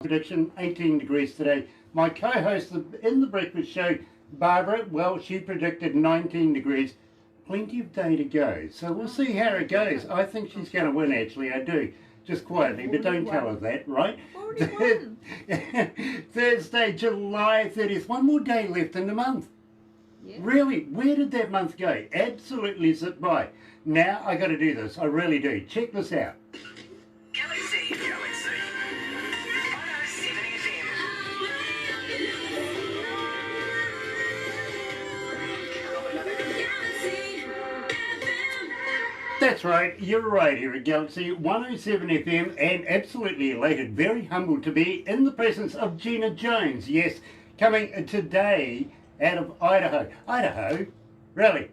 prediction, 18 degrees today. My co-host in the breakfast show, Barbara, well, she predicted 19 degrees. Plenty of day to go, so we'll see how it goes. I think she's going to win, actually, I do. Just quietly, but don't tell her that, right? 41. Thursday, July 30th. One more day left in the month. Yeah. Really, where did that month go? Absolutely zipped by. Now, I got to do this. I really do. Check this out. Galaxy 107fm. That's right, you're right here at Galaxy 107 FM, and absolutely elated, very humbled to be in the presence of Gina Jones. Yes, coming today out of Idaho. Idaho? Really?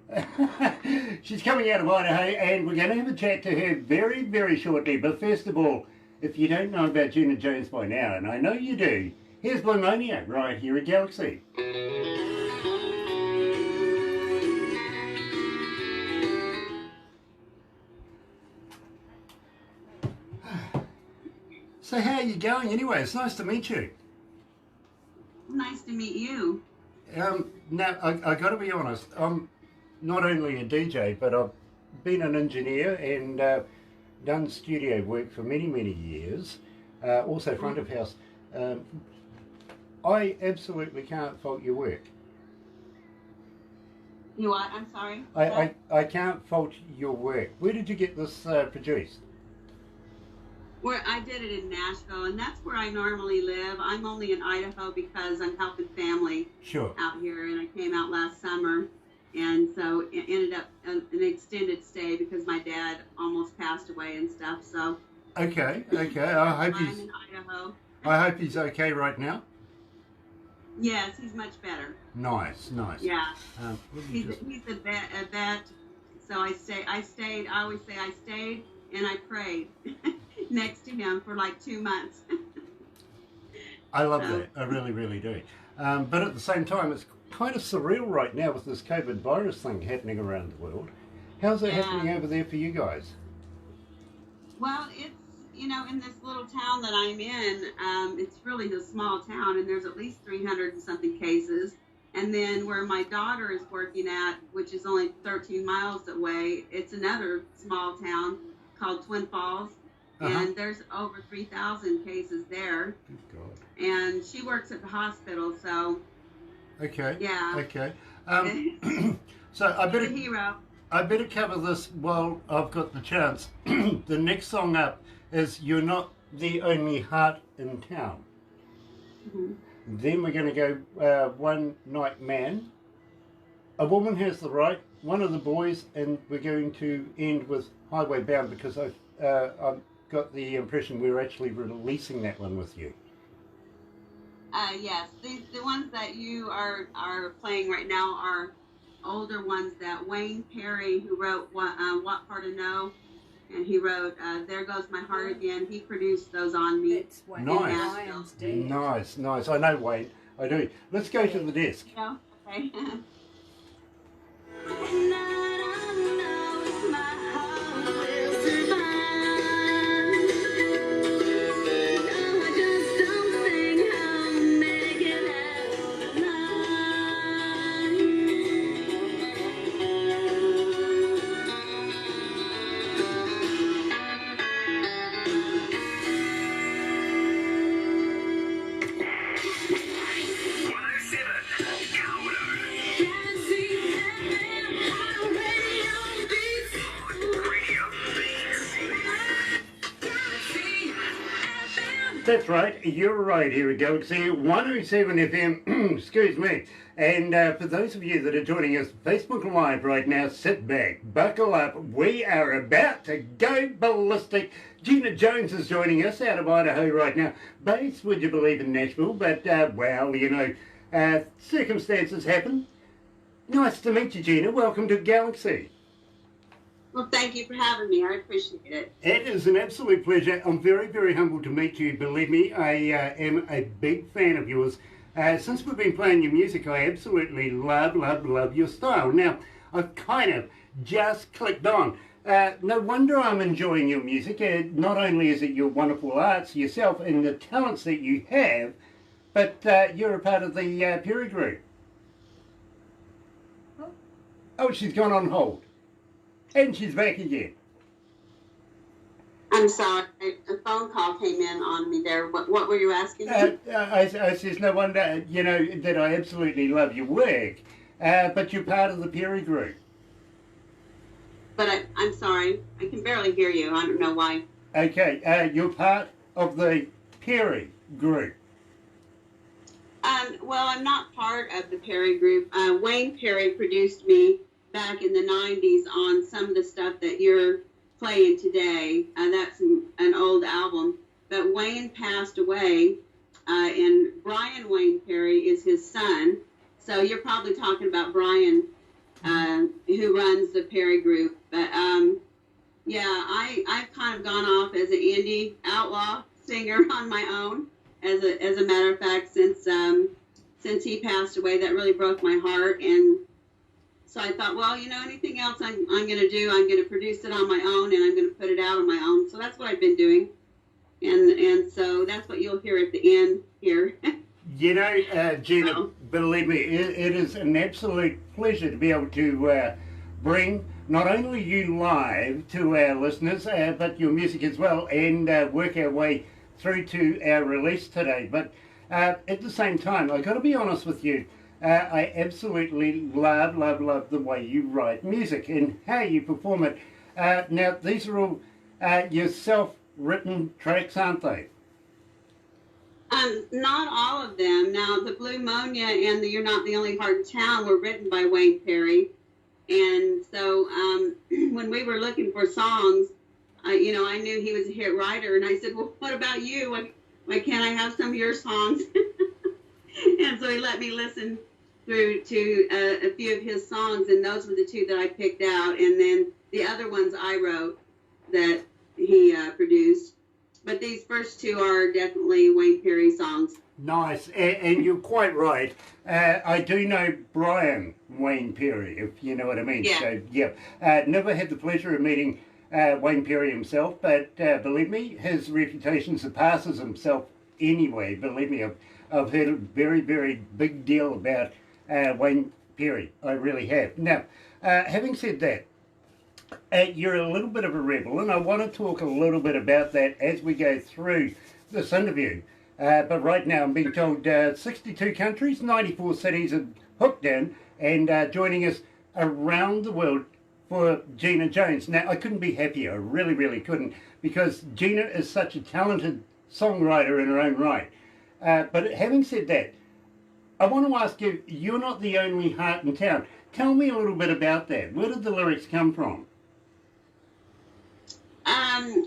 She's coming out of Idaho, and we're going to have a chat to her very, very shortly. But first of all, if you don't know about Gina Jones by now, and I know you do, here's Blimonia right here at Galaxy. So how are you going anyway? It's nice to meet you. Nice to meet you. Now, I got to be honest, I'm not only a DJ, but I've been an engineer and done studio work for many, many years, also front of house. I absolutely can't fault your work. You what? I'm sorry? I can't fault your work. Where did you get this produced? Where I did it in Nashville, and that's where I normally live. I'm only in Idaho because I'm helping family out here, and I came out last summer, and so it ended up an extended stay because my dad almost passed away and stuff. So okay. I hope I'm in Idaho. I hope he's okay right now. Yes, he's much better. Nice. Yeah, he's a vet. So I stayed. I always say I stayed and I prayed next to him for like 2 months. I love that. I really, really do. But at the same time, it's kind of surreal right now with this COVID virus thing happening around the world. How's that happening over there for you guys? Well, it's, in this little town that I'm in, it's really a small town, and there's at least 300 and something cases. And then where my daughter is working at, which is only 13 miles away, it's another small town called Twin Falls. And there's over 3,000 cases there. Good God. And she works at the hospital, so. Okay. Yeah. Okay. So I better cover this while I've got the chance. The next song up is "You're Not the Only Heart in Town." Mm-hmm. Then we're going to go "One Night Man." "A Woman Has the Right," one of the boys, and we're going to end with "Highway Bound" because I've got the impression we're actually releasing that one with you. Yes, the ones that you are playing right now are older ones that Wayne Perry, who wrote What Part of No, and he wrote There Goes My Heart Again. He produced those on me. Nice. I know Wayne. I do. Let's go to the desk. Yeah, okay. That's right, you're right here at Galaxy 107 FM, excuse me. And for those of you that are joining us Facebook Live right now, sit back, buckle up, we are about to go ballistic. Gina Jones is joining us out of Idaho right now, based, would you believe, in Nashville, but well, circumstances happen. Nice to meet you, Gina. Welcome to Galaxy. Well, thank you for having me. I appreciate it. It is an absolute pleasure. I'm very, very humbled to meet you. Believe me, I am a big fan of yours. Since we've been playing your music, I absolutely love your style. Now, I've kind of just clicked on No wonder I'm enjoying your music. Not only is it your wonderful arts yourself and the talents that you have, but you're a part of the Perry group. Oh, she's gone on hold. And she's back again. I'm sorry, a phone call came in on me there. What were you asking me? I says, no wonder, you know, that I absolutely love your work, but you're part of the Perry group. But I'm sorry, I can barely hear you. I don't know why. Okay, you're part of the Perry group. Well, I'm not part of the Perry group. Wayne Perry produced me back in the 90s on some of the stuff that you're playing today. That's an old album. But Wayne passed away, and Brian Wayne Perry is his son. So you're probably talking about Brian, who runs the Perry group. But yeah, I've kind of gone off as an indie outlaw singer on my own. As a matter of fact, since he passed away, that really broke my heart. And so I thought, well, you know, anything else I'm going to do, I'm going to produce it on my own, and I'm going to put it out on my own. So that's what I've been doing. And so that's what you'll hear at the end here. You know, Gina, believe me, it is an absolute pleasure to be able to bring not only you live to our listeners, but your music as well, and work our way through to our release today. But at the same time, I've got to be honest with you, I absolutely love the way you write music and how you perform it. Now, these are all your self-written tracks, aren't they? Not all of them. Now, the Blue Monia and the You're Not the Only Heart in Town were written by Wayne Perry. And so when we were looking for songs, you know, I knew he was a hit writer. And I said, well, what about you? Why can't I have some of your songs? And so he let me listen through to a few of his songs, and those were the two that I picked out. And then the other ones I wrote that he produced. But these first two are definitely Wayne Perry songs. Nice, and you're quite right. I do know Brian Wayne Perry, if you know what I mean. Yeah. So, yeah. Never had the pleasure of meeting Wayne Perry himself, but believe me, his reputation surpasses himself anyway. Believe me, I've heard a very, very big deal about Wayne Perry. I really have. Now, having said that, you're a little bit of a rebel, and I want to talk a little bit about that as we go through this interview. But right now I'm being told 62 countries, 94 cities are hooked in and joining us around the world for Gina Jones. Now, I couldn't be happier. I really, really couldn't, because Gina is such a talented songwriter in her own right. But having said that, I want to ask you, You're Not the Only Heart in Town. Tell me a little bit about that. Where did the lyrics come from?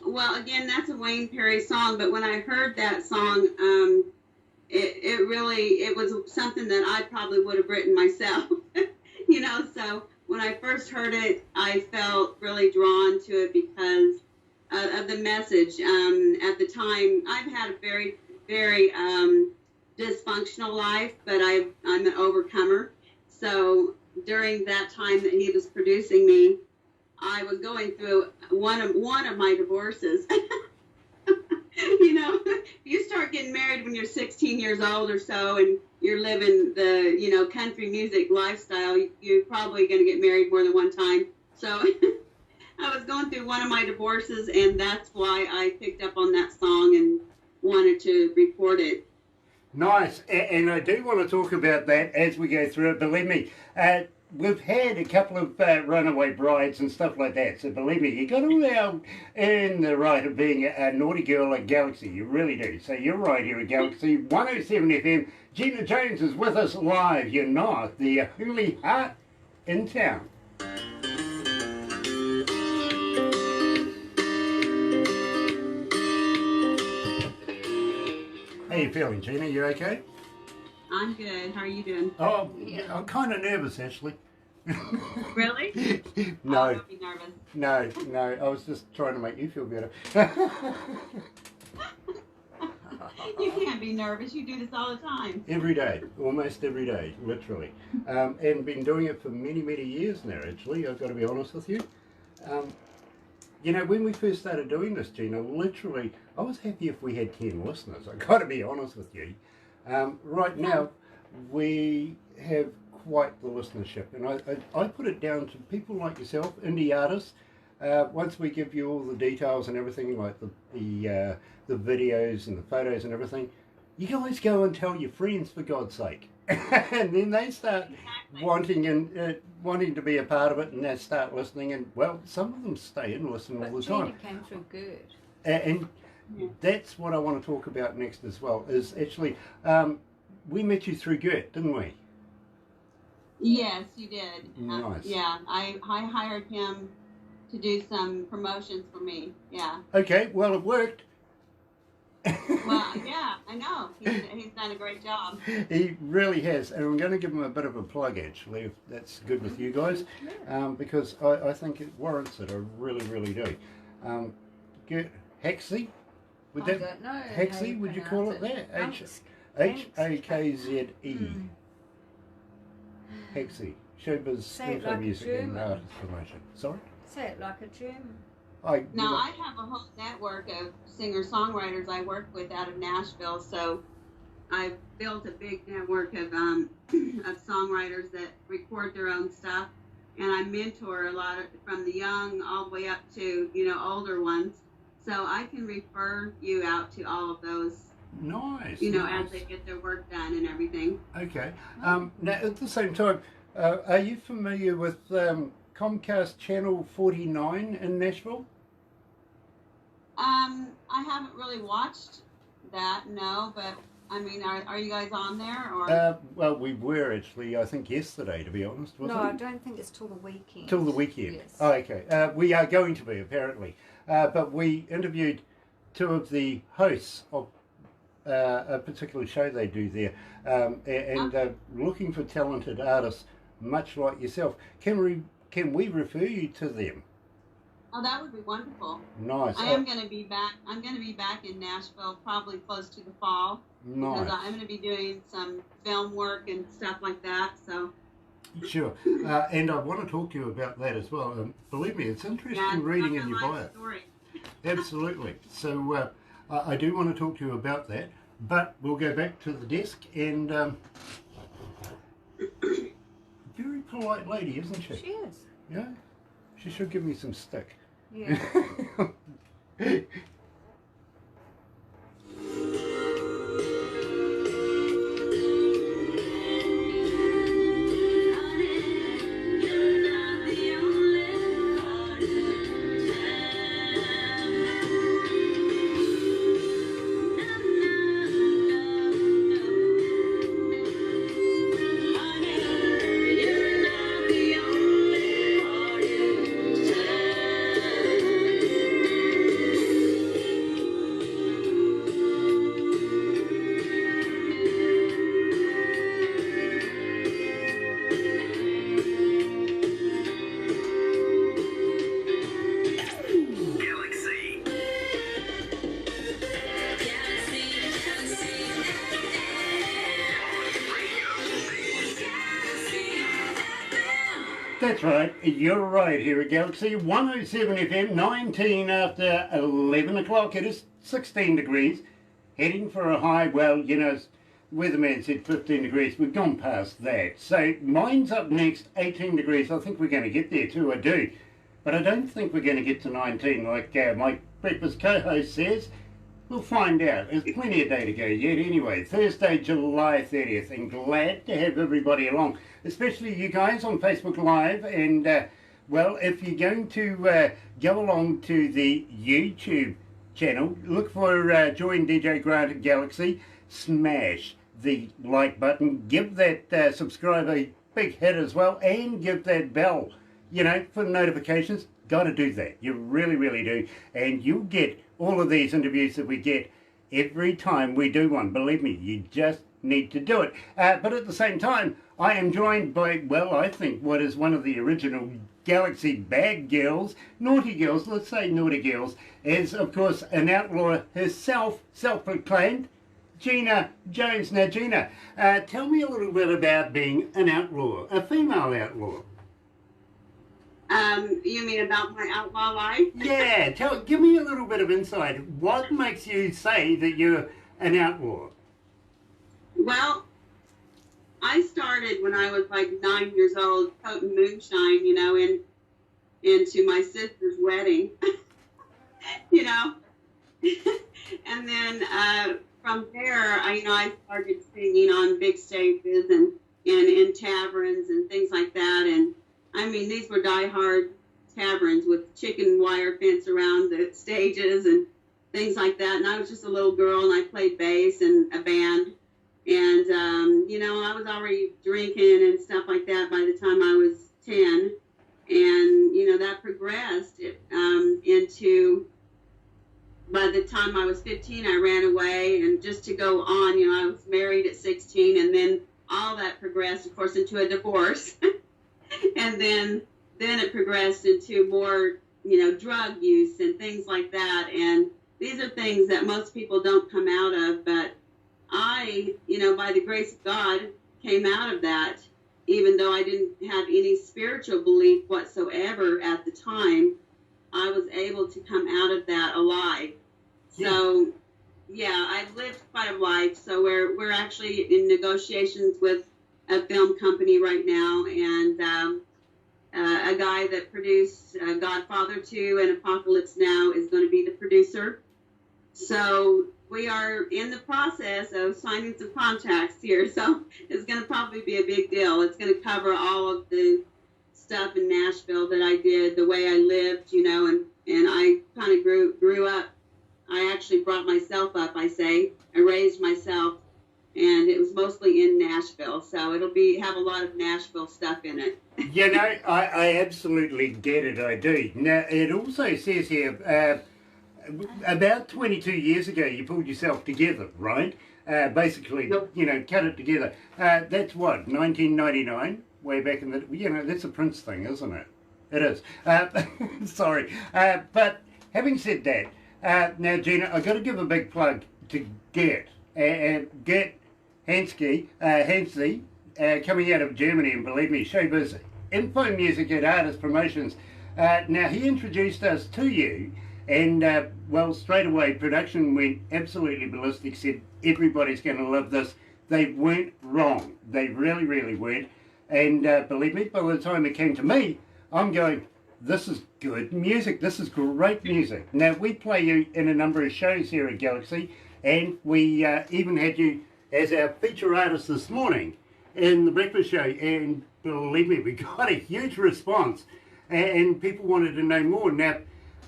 Well, again, that's a Wayne Perry song, but when I heard that song, it was something that I probably would have written myself, you know, so when I first heard it, I felt really drawn to it because of the message. At the time, I've had a very, very dysfunctional life, but I'm an overcomer, so during that time that he was producing me, I was going through one of my divorces. You know, you start getting married when you're 16 years old or so, and you're living the, you know, country music lifestyle, you're probably going to get married more than one time. So I was going through one of my divorces, and that's why I picked up on that song and wanted to record it. Nice, and I do want to talk about that as we go through it. Believe me, we've had a couple of runaway brides and stuff like that, so believe me, you got to earn the right of being a naughty girl at Galaxy, you really do. So you're right here at Galaxy 107 FM. Gina Jones is with us live. You're not the only heart in town. How you feeling, Gina? You okay? I'm good. How are you doing? Oh, I'm kind of nervous, actually. Really? No. Oh, don't be nervous. No. I was just trying to make you feel better. You can't be nervous. You do this all the time. Every day, almost every day, literally. And been doing it for many, many years now, actually. I've got to be honest with you. You know, when we first started doing this, Gina, literally, I was happy if we had 10 listeners. I've got to be honest with you. Right now, we have quite the listenership, and I put it down to people like yourself, indie artists. Once we give you all the details and everything, like the videos and the photos and everything, you guys go and tell your friends, for God's sake. And then they start wanting to be a part of it, and they start listening, and well, some of them stay and listen all the time. Gina came through good. And that's what I want to talk about next as well, is actually, we met you through Gert, didn't we? Yes, you did. Nice. Yeah, I hired him to do some promotions for me. Yeah. Okay, well, it worked. Well, yeah, I know. He's done a great job. He really has, and I'm going to give him a bit of a plug, actually, if that's good with you guys, because I think it warrants it. I really, really do. Haxie? I don't know. Haxie, would you call it that? H-A-K-Z-E. Haxie. Showbiz info like music and artist promotion. Sorry? Say it like a German. Now, I have a whole network of singer-songwriters I work with out of Nashville, so I've built a big network of songwriters that record their own stuff, and I mentor a lot from the young all the way up to, older ones, so I can refer you out to all of those. Nice. As they get their work done and everything. Okay. Now, at the same time, are you familiar with Comcast Channel 49 in Nashville? I haven't really watched that, no, but I mean, are you guys on there? Or? Well, we were actually, I think yesterday, to be honest, wasn't it? No, I don't think it's till the weekend. Till the weekend? Yes. Oh, okay. We are going to be, apparently. But we interviewed two of the hosts of a particular show they do there, and looking for talented artists, much like yourself. Can we refer you to them? Oh, that would be wonderful. Nice. I am going to be back. I'm going to be back in Nashville probably close to the fall. Nice. Because I'm going to be doing some film work and stuff like that. So. Sure. And I want to talk to you about that as well. Believe me, it's interesting reading in your bio. Story. Absolutely. So I do want to talk to you about that, but we'll go back to the desk and very polite lady, isn't she? She is. Yeah. She should give me some stick. Yeah. That's right, you're right here at Galaxy 107 FM, 19 after 11 o'clock. It is 16 degrees, heading for a high, well, weatherman said 15 degrees. We've gone past that. So mine's up next, 18 degrees. I think we're going to get there too, I do. But I don't think we're going to get to 19 like my breakfast co-host says. We'll find out. There's plenty of day to go yet anyway. Thursday, July 30th, and glad to have everybody along, especially you guys on Facebook Live. And, well, if you're going to go along to the YouTube channel, look for Join DJ Grant at Galaxy, smash the like button, give that subscribe a big hit as well, and give that bell, for notifications. Got to do that. You really, really do. And you'll get all of these interviews that we get every time we do one. Believe me, you just need to do it. But at the same time, I am joined by, well, I think what is one of the original Galaxy bad girls, naughty girls, let's say naughty girls, is, of course, an outlaw herself, self-proclaimed, Gina Jones. Now, Gina, tell me a little bit about being an outlaw, a female outlaw. You mean about my outlaw life? Yeah, give me a little bit of insight. What makes you say that you're an outlaw? Well, I started when I was like 9 years old, toting moonshine, into my sister's wedding, you know. And then from there, I started singing on big stages and in taverns and things like that. And I mean, these were diehard taverns with chicken wire fence around the stages and things like that. And I was just a little girl, and I played bass in a band. And, I was already drinking and stuff like that by the time I was 10. And, that progressed into, by the time I was 15, I ran away. And just to go on, I was married at 16. And then all that progressed, of course, into a divorce. And then it progressed into more, drug use and things like that. And these are things that most people don't come out of. But I, by the grace of God, came out of that, even though I didn't have any spiritual belief whatsoever at the time. I was able to come out of that alive. So, yeah, I've lived quite a life. So we're actually in negotiations with a film company right now, and a guy that produced Godfather 2 and Apocalypse Now is going to be the producer. So we are in the process of signing some contracts here, so it's going to probably be a big deal. It's going to cover all of the stuff in Nashville that I did, the way I lived, and I kind of grew up. I actually brought myself up, I raised myself, and it was mostly in Nashville, so it'll have a lot of Nashville stuff in it. I absolutely get it, I do. Now, it also says here, about 22 years ago, you pulled yourself together, right? Basically, cut it together. That's what, 1999? Way back in the, that's a Prince thing, isn't it? It is. Sorry. But having said that, now, Gina, I've got to give a big plug to Gert Hansky, coming out of Germany, and believe me, showbiz, info music and artist promotions. Now, he introduced us to you. And, straight away, production went absolutely ballistic, said everybody's going to love this. They weren't wrong. They really, really weren't. And believe me, by the time it came to me, I'm going, this is good music. This is great music. Now, we play you in a number of shows here at Galaxy, and we even had you as our feature artist this morning in the breakfast show. And believe me, we got a huge response, and people wanted to know more. Now,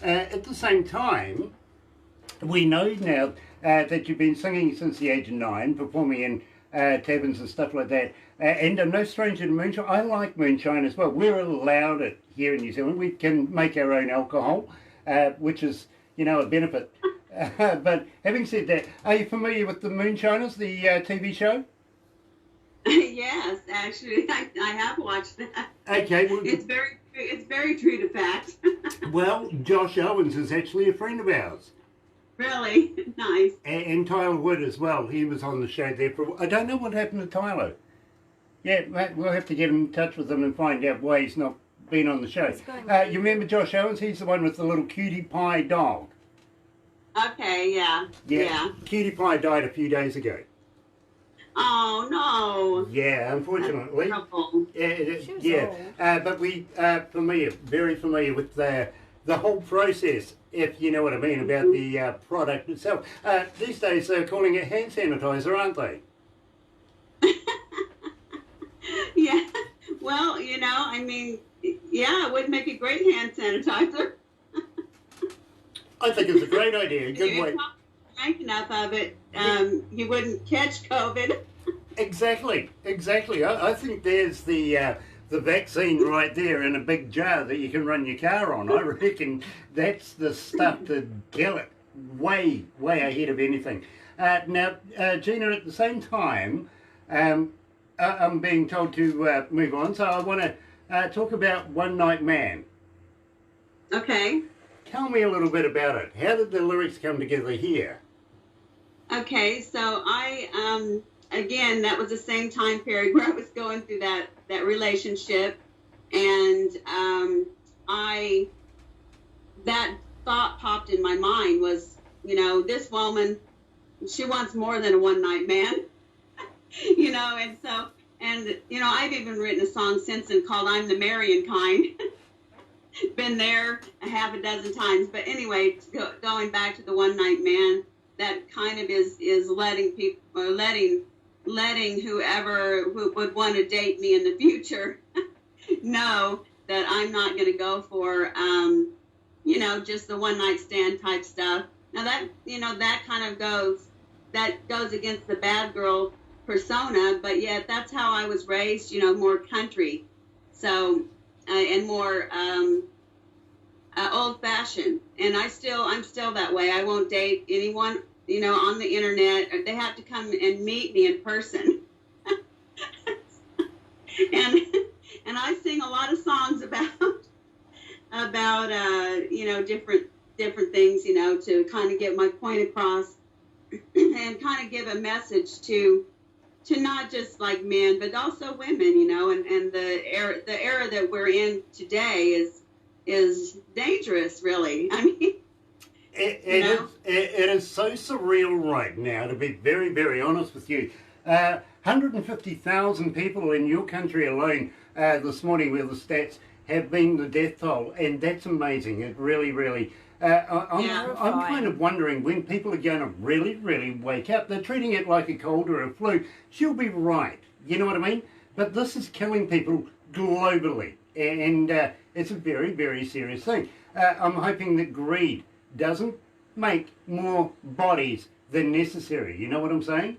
at the same time, we know now that you've been singing since the age of 9, performing in taverns and stuff like that, and I'm no stranger to moonshine. I like moonshine as well. We're allowed it here in New Zealand. We can make our own alcohol, which is, a benefit. But having said that, are you familiar with the Moonshiners, the TV show? Yes, actually, I have watched that. Okay, well, it's very true to fact. Well, Josh Owens is actually a friend of ours. Really? Nice. And Tyler Wood as well. He was on the show there I don't know what happened to Tyler. Yeah, we'll have to get in touch with him and find out why he's not been on the show. You remember Josh Owens? He's the one with the little cutie pie dog. Okay, yeah. Cutie pie died a few days ago. Oh, no. Yeah, unfortunately. But we are very familiar with the whole process, if you know what I mean, about the product itself. These days they're calling it hand sanitizer, aren't they? Yeah. Well, it would make a great hand sanitizer. I think it's a great idea. Good way. Drank enough of it, you wouldn't catch COVID. Exactly. I think there's the vaccine right there in a big jar that you can run your car on. I reckon that's the stuff to kill it way ahead of anything. Now, Gina, at the same time, I'm being told to move on, so I want to talk about One Night Man. Okay. Tell me a little bit about it. How did the lyrics come together here? Okay, so I, again, that was the same time period where I was going through that relationship. And that thought popped in my mind was, this woman, she wants more than a one night man, and so, I've even written a song since then called I'm the Marrying Kind. Been there a half a dozen times. But anyway, going back to the one night man, that kind of is letting people, or letting whoever who would want to date me in the future know that I'm not going to go for, just the one night stand type stuff. Now that kind of goes against the bad girl persona, but yet that's how I was raised, more country. So, and more old fashioned. And I'm still that way. I won't date anyone, on the internet. They have to come and meet me in person. and I sing a lot of songs about different things, to kind of get my point across and kind of give a message to not just like men, but also women, and the era that we're in today is dangerous, really. I mean, it is so surreal right now, to be very, very honest with you. 150,000 people in your country alone this morning, where the stats have been the death toll, and that's amazing. It really, really. I'm kind of wondering when people are going to really, really wake up. They're treating it like a cold or a flu. She'll be right. You know what I mean? But this is killing people globally, and it's a very, very serious thing. I'm hoping that greed doesn't make more bodies than necessary. You know what I'm saying?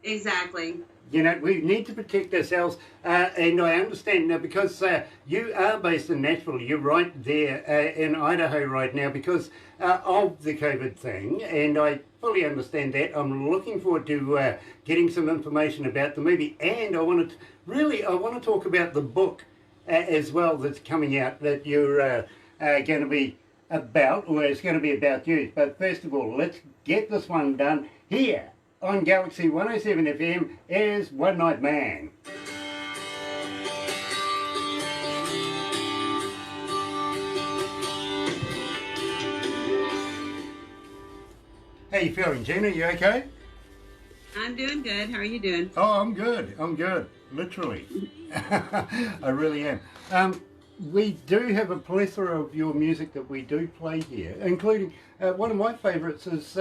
Exactly. We need to protect ourselves, and I understand now, because you are based in Nashville. You're right there in Idaho right now because of the COVID thing, and I fully understand that. I'm looking forward to getting some information about the movie, and I want to talk about the book as well that's coming out that you're going to be about, or it's going to be about you. But first of all, let's get this one done here on Galaxy 107 FM is One Night Man. How you feeling, Gina? You okay? I'm doing good. How are you doing? Oh, I'm good. Literally. I really am. We do have a plethora of your music that we do play here, including one of my favourites is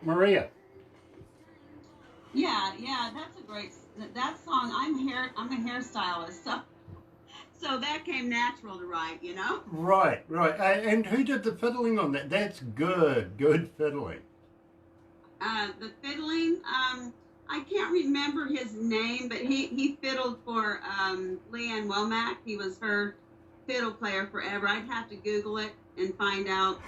Maria. Yeah, that's a great, that song, I'm a hairstylist, so that came natural to write, Right. And who did the fiddling on that? That's good fiddling. The fiddling, I can't remember his name, but he fiddled for Leanne Womack. He was her fiddle player forever. I'd have to Google it and find out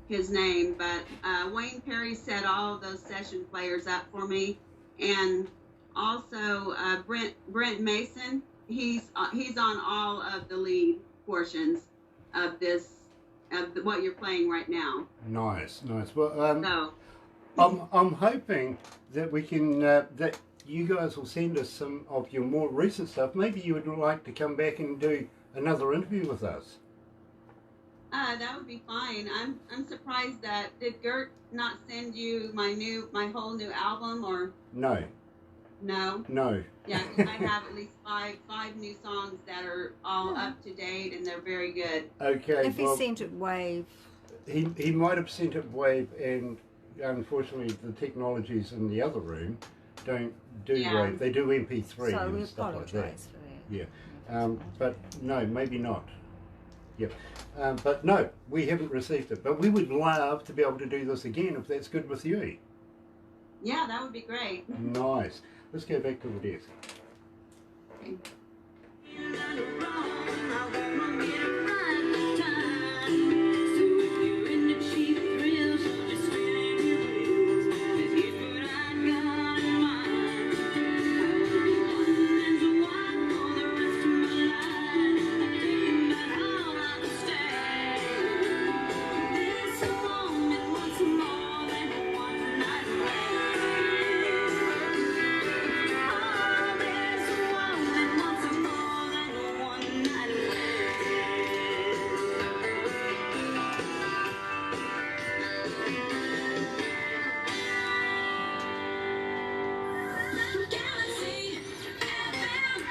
his name, but Wayne Perry set all of those session players up for me. And also Brent Mason, he's on all of the lead portions of what you're playing right now. Nice. Well, I'm hoping that we can that you guys will send us some of your more recent stuff. Maybe you would like to come back and do another interview with us. That would be fine. I'm surprised that did Gert not send you my whole new album, or no? Yeah, 'cause I have at least five new songs that are all up to date, and they're very good. Okay. If he sent it Wave, he might have sent it Wave, and unfortunately the technologies in the other room don't do Wave. They do MP3 so and we stuff like that. apologise for that. Yeah, but no, maybe not. Yep. But no, we haven't received it. But we would love to be able to do this again if that's good with you. Yeah, that would be great. Nice. Let's go back to the desk. Okay. Galaxy FM.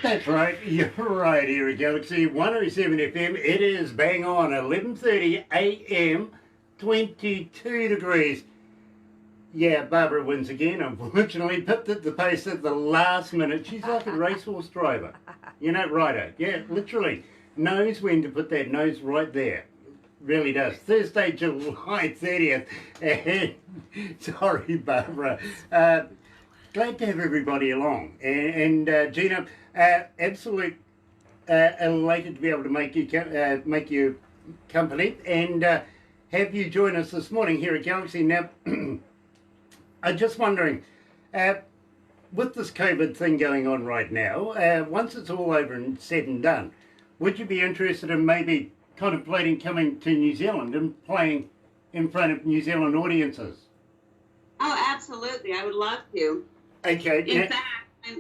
That's right, you're right here at Galaxy 107 FM. It is bang on 11:30 a.m, 22 degrees. Yeah, Barbara wins again, unfortunately. Pipped at the pace at the last minute. She's like a racehorse driver. You know, rider. Yeah, literally. Knows when to put that nose right there. Really does. Thursday, July 30th. And, sorry, Barbara. Glad to have everybody along. And Gina, absolute elated to be able to make you company and have you join us this morning here at Galaxy. Now, I'm just wondering, with this COVID thing going on right now, once it's all over and said and done, would you be interested in maybe contemplating coming to New Zealand and playing in front of New Zealand audiences? Oh, absolutely. I would love to. Okay. In fact,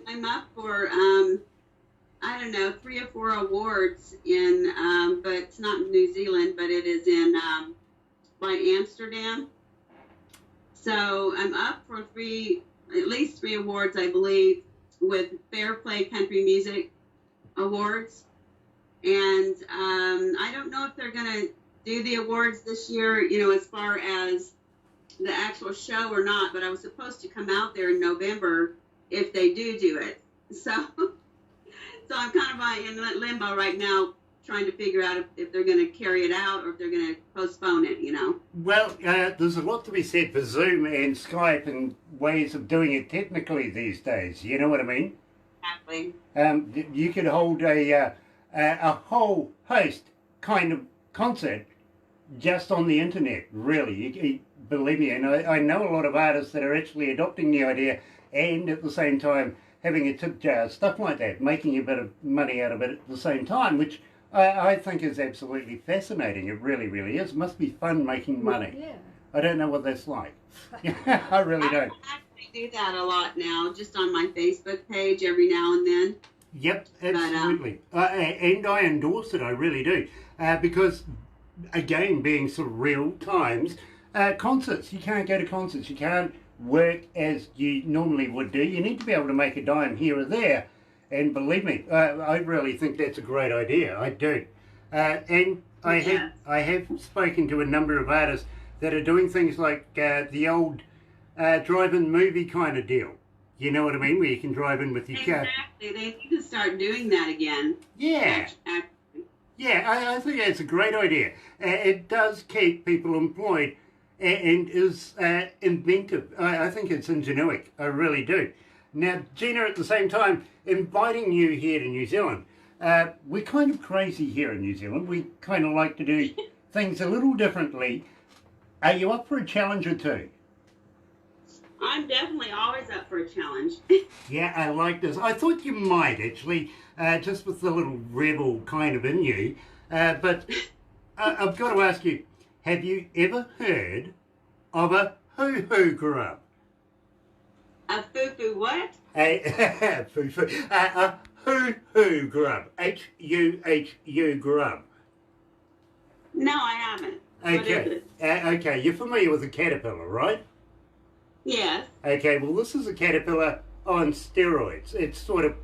I'm up for, I don't know, 3 or 4 awards in, but it's not in New Zealand, but it is in, by Amsterdam. So I'm up for at least three awards, I believe, with Fair Play Country Music Awards. And I don't know if they're going to do the awards this year, you know, as far as the actual show or not, but I was supposed to come out there in November if they do it. So I'm kind of in limbo right now, trying to figure out if they're going to carry it out or if they're going to postpone it, you know. Well, there's a lot to be said for Zoom and Skype and ways of doing it technically these days. You know what I mean? Exactly. You could hold a whole host kind of concert just on the internet, really. You believe me, and I know a lot of artists that are actually adopting the idea and at the same time having a tip jar, stuff like that, making a bit of money out of it at the same time, which I think is absolutely fascinating. It really, really is. It must be fun making money. Yeah. I don't know what that's like. I really don't. I actually do that a lot now, just on my Facebook page every now and then. Yep, absolutely. And I endorse it, I really do. Because, again, being surreal times, concerts, you can't go to concerts, you can't work as you normally would do. You need to be able to make a dime here or there. And believe me, I really think that's a great idea. I do. And I have spoken to a number of artists that are doing things like the old drive-in movie kind of deal. You know what I mean? Where you can drive in with your car. Exactly. They need to start doing that again. Yeah. Yeah, I think that's a great idea. It does keep people employed and is inventive. I think it's ingenuitive. I really do. Now, Gina, at the same time, inviting you here to New Zealand, we're kind of crazy here in New Zealand. We kind of like to do things a little differently. Are you up for a challenge or two? I'm definitely always up for a challenge. Yeah, I like this. I thought you might, actually, just with the little rebel kind of in you. But I've got to ask you, have you ever heard of a hoo-hoo grub? A foo-foo what? A hoo-hoo grub. H-U-H-U grub. No, I haven't. What is Okay. it? Okay, you're familiar with a caterpillar, right? Yes. Okay, well, this is a caterpillar on steroids. It's sort of,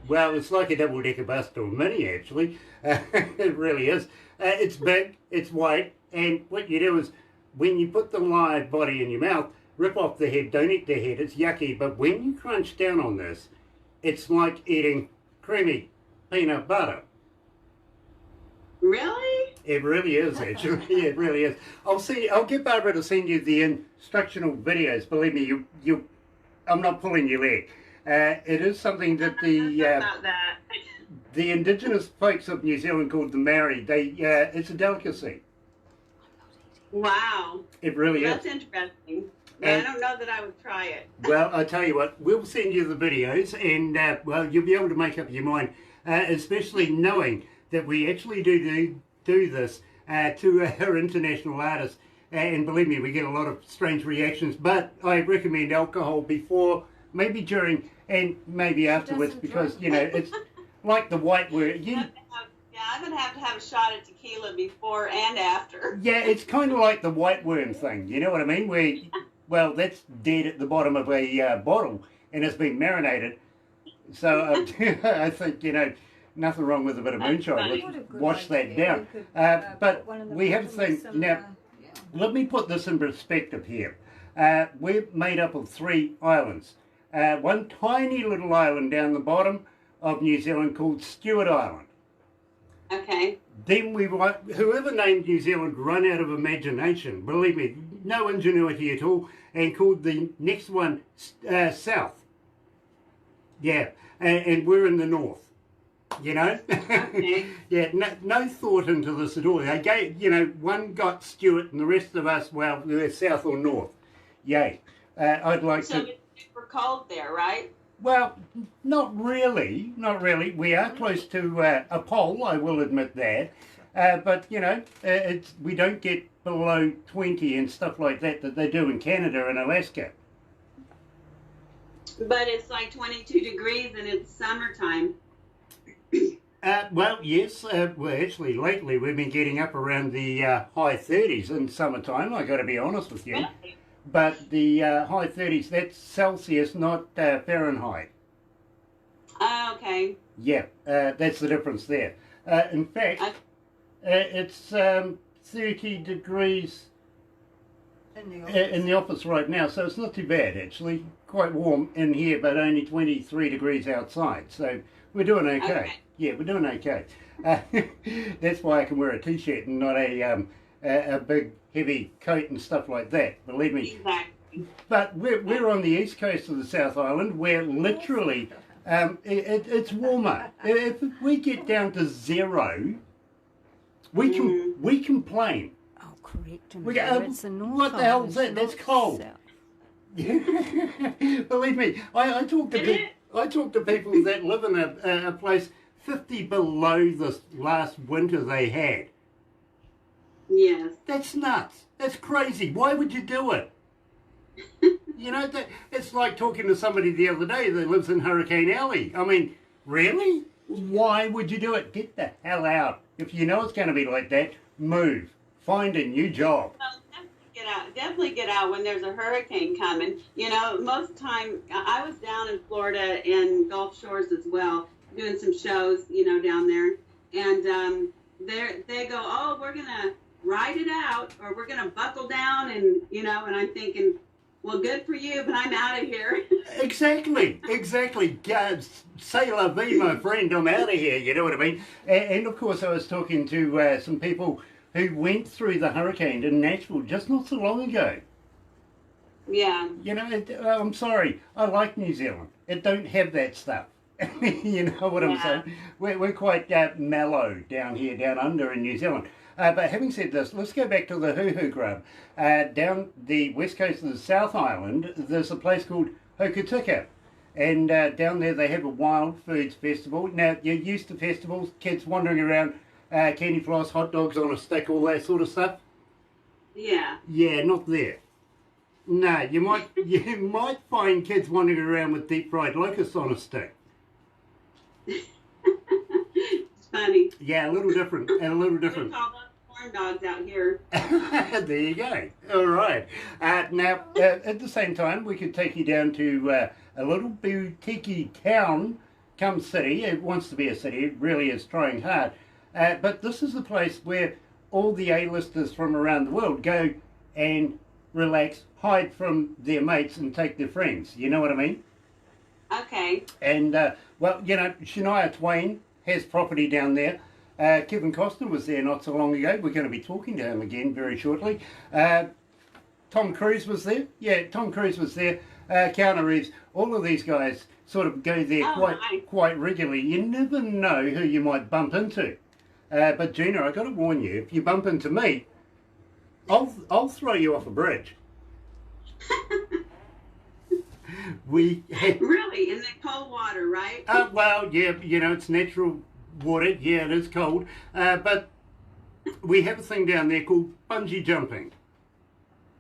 well, it's like a double-decker bus or mini, actually. It really is. It's big, it's white, and what you do is, when you put the live body in your mouth, rip off the head, don't eat the head, it's yucky, but when you crunch down on this, it's like eating creamy peanut butter. Really? It really is, actually. It really is. I'll get Barbara to send you the instructional videos. Believe me, I'm not pulling your leg. It is something that About that. the indigenous folks of New Zealand called the Maori. It's a delicacy. Wow. It really is. That's interesting. But I don't know that I would try it. Well, I tell you what, we'll send you the videos, and well, you'll be able to make up your mind, especially knowing that we actually do this to our international artists. And believe me, we get a lot of strange reactions. But I recommend alcohol before, maybe during, and maybe afterwards, because you know it's like the white word. I'm gonna have to have a shot of tequila before and after. Yeah, it's kind of like the white worm thing. You know what I mean? Where Well, that's dead at the bottom of a bottle and it's been marinated. So I think, nothing wrong with a bit of moonshine. funny. Let's What a good wash that idea. down. We could, But put one in the we have to bottom with think, some, now, let me put this in perspective here. We're made up of 3 islands. One tiny little island down the bottom of New Zealand called Stewart Island. Okay. Then whoever named New Zealand run out of imagination, believe me, no ingenuity at all, and called the next one South. Yeah, and we're in the north. Okay. Yeah, no thought into this at all. They gave, one got Stewart and the rest of us, well, we're south or north. Yay. I'd like So to... it's super cold there, right? Well, not really. We are close to a pole, I will admit that. But, we don't get below 20 and stuff like that they do in Canada and Alaska. But it's like 22 degrees and it's summertime. Well, yes. Well, actually, lately we've been getting up around the high 30s in summertime, I got to be honest with you. Really? But the high 30s, that's Celsius, not Fahrenheit. Oh, okay. Yeah, that's the difference there. In fact, it's 30 degrees in the office right now, so it's not too bad, actually. Quite warm in here, but only 23 degrees outside, so we're doing okay. Yeah, we're doing okay. That's why I can wear a t-shirt and not a big, heavy coat and stuff like that, believe me. Exactly. But we're on the east coast of the South Island, where literally it's warmer. If we get down to 0, we complain. Oh, correct. We go, It's the North what the hell is Island, that? That's not cold. South. Believe me, I talk to people that live in a place 50 below the last winter they had. Yes. That's nuts. That's crazy. Why would you do it? It's like talking to somebody the other day that lives in Hurricane Alley. I mean, really? Why would you do it? Get the hell out. If you know it's going to be like that, move. Find a new job. Well, definitely get out when there's a hurricane coming. Most of the time, I was down in Florida and Gulf Shores as well, doing some shows, down there. And they go, oh, we're going to ride it out, or we're going to buckle down. And, and I'm thinking, well, good for you, but I'm out of here. Exactly. God, say la vie, my friend, I'm out of here, you know what I mean? And of course, I was talking to some people who went through the hurricane in Nashville just not so long ago. Yeah. I'm sorry, I like New Zealand. It don't have that stuff. You know what I'm saying? We're quite mellow down here, down under in New Zealand. But having said this, let's go back to the hoo-hoo grub. Down the west coast of the South Island, there's a place called Hokitika. And down there they have a wild foods festival. Now, you're used to festivals, kids wandering around, candy floss, hot dogs on a stick, all that sort of stuff. Yeah. Yeah, not there. No, you might find kids wandering around with deep fried locusts on a stick. It's funny. Yeah, a little different. We call those corn dogs out here. There you go. All right. Now, at the same time, we could take you down to a little boutique town, come city. It wants to be a city. It really is trying hard. But this is the place where all the A-listers from around the world go and relax, hide from their mates and take their friends. You know what I mean? Okay. And, Shania Twain has property down there. Kevin Costner was there not so long ago. We're going to be talking to him again very shortly. Tom Cruise was there. Yeah, Tom Cruise was there. Keanu Reeves. All of these guys sort of go there quite regularly. You never know who you might bump into. But Gina, I got to warn you, if you bump into me, I'll throw you off a bridge. Really? In the cold water, right? Well, yeah, it's natural water. Yeah, it is cold. But we have a thing down there called bungee jumping.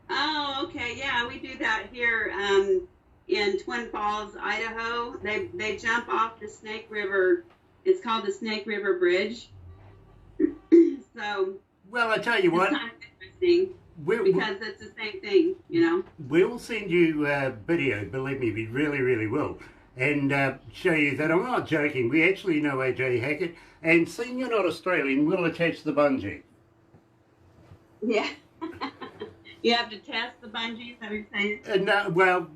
Oh, okay. Yeah, we do that here in Twin Falls, Idaho. They jump off the Snake River. It's called the Snake River Bridge. So. Well, I tell you what. It's kind of interesting. because it's the same thing, you know. We'll send you a video, believe me, we really, really will, and show you that I'm not joking. We actually know AJ Hackett, and seeing you're not Australian, we'll attach the bungee. Yeah. You have to test the bungee, is that what you're saying? No, well,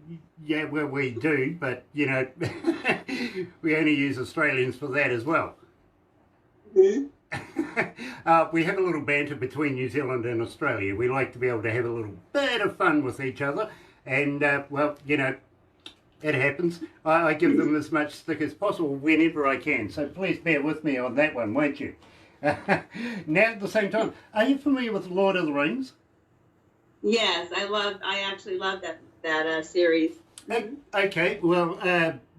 yeah, well, we do, but, you know, we only use Australians for that as well. Mm-hmm. We have a little banter between New Zealand and Australia. We like to be able to have a little bit of fun with each other, and, well, you know, it happens. I give them as much stick as possible whenever I can, so please bear with me on that one, won't you? Now, at the same time, are you familiar with Lord of the Rings? Yes, I actually love that series. Okay, well,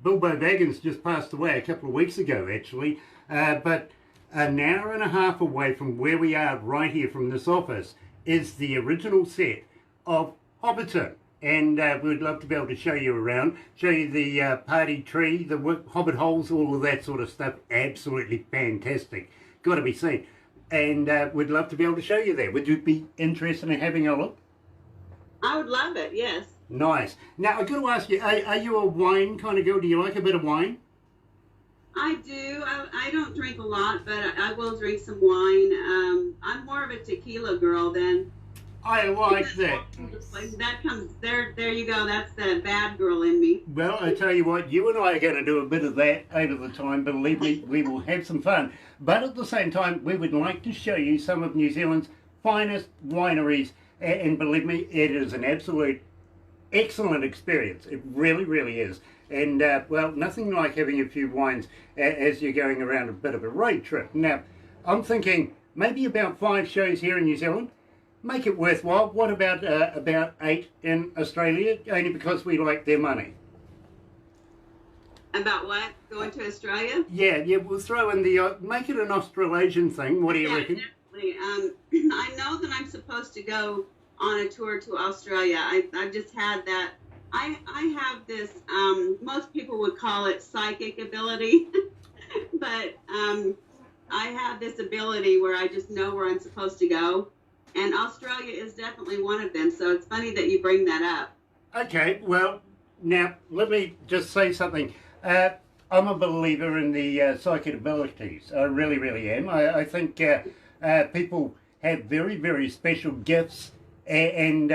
Bilbo Baggins just passed away a couple of weeks ago, actually, but an hour and a half away from where we are right here from this office is the original set of Hobbiton, and we'd love to be able to show you around, show you the party tree, the hobbit holes, all of that sort of stuff. Absolutely fantastic, got to be seen, and we'd love to be able to show you there. Would you be interested in having a look? I would love it, yes. Nice. Now, I've got to ask you, are you a wine kind of girl? Do you like a bit of wine? I do. I don't drink a lot, but I will drink some wine. I'm more of a tequila girl than. I like that. That comes there. There you go. That's the bad girl in me. Well, I tell you what, you and I are going to do a bit of that over the time. Believe me, we will have some fun. But at the same time, we would like to show you some of New Zealand's finest wineries. And believe me, it is an absolute excellent experience. It really, really is. And, well, nothing like having a few wines as you're going around a bit of a road trip. Now, I'm thinking maybe about 5 shows here in New Zealand. Make it worthwhile. What about 8 in Australia? Only because we like their money. About what? Going to Australia? Yeah, we'll throw in the, make it an Australasian thing. What do you reckon? Definitely. I know that I'm supposed to go on a tour to Australia. I've just had that. I have this, most people would call it psychic ability, but I have this ability where I just know where I'm supposed to go. And Australia is definitely one of them, so it's funny that you bring that up. Okay, well, now, let me just say something. I'm a believer in the psychic abilities. I really, really am. I think people have very, very special gifts, and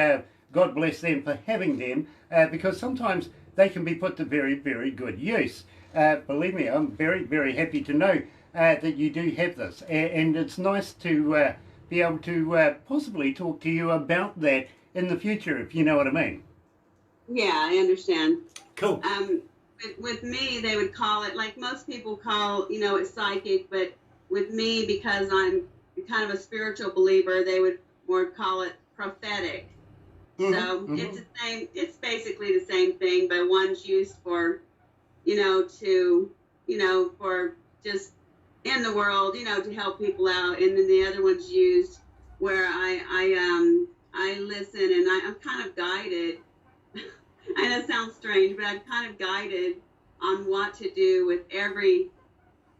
God bless them for having them, because sometimes they can be put to very, very good use. Believe me, I'm very, very happy to know that you do have this, and it's nice to be able to possibly talk to you about that in the future, if you know what I mean. Yeah, I understand. Cool. With me, they would call it, like most people call, it psychic, but with me, because I'm kind of a spiritual believer, they would more call it prophetic. Mm-hmm, so mm-hmm. It's the same. It's basically the same thing, but one's used for, for just in the world, to help people out, and then the other one's used where I listen, and I'm kind of guided. I know it sounds strange, but I'm kind of guided on what to do with every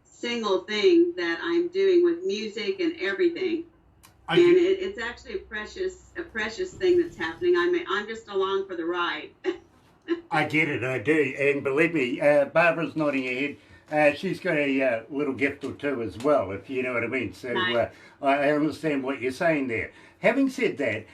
single thing that I'm doing with music and everything. It's actually a precious thing that's happening. I'm just along for the ride. I get it, I do, and believe me, Barbara's nodding her head. She's got a little gift or two as well, if you know what I mean. So Nice. I understand what you're saying there. Having said that,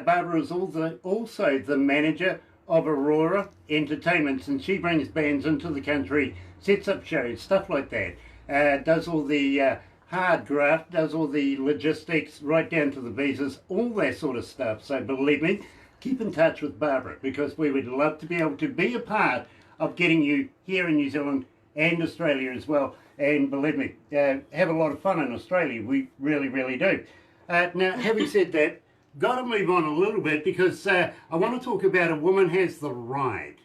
Barbara is also the manager of Aurora Entertainments, and she brings bands into the country, sets up shows, stuff like that, does all the hard graft, does all the logistics, right down to the visas, all that sort of stuff. So believe me, keep in touch with Barbara, because we would love to be able to be a part of getting you here in New Zealand and Australia as well. And believe me, have a lot of fun in Australia. We really, really do. Now, having said that, got to move on a little bit, because I want to talk about A Woman Has the Ride.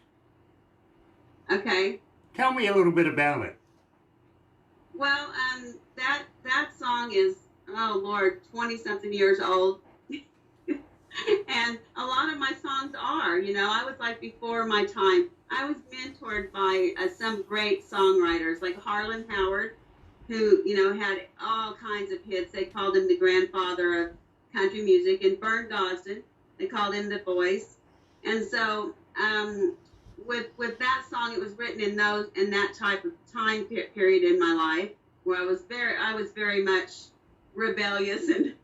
Okay. Tell me a little bit about it. Well, that song is, oh Lord, 20-something years old. And a lot of my songs are, I was like before my time. I was mentored by some great songwriters like Harlan Howard, who, had all kinds of hits. They called him the grandfather country music, and Bern Dawson. They called him the voice. And so with that song, it was written in that type of time period in my life where I was very much rebellious and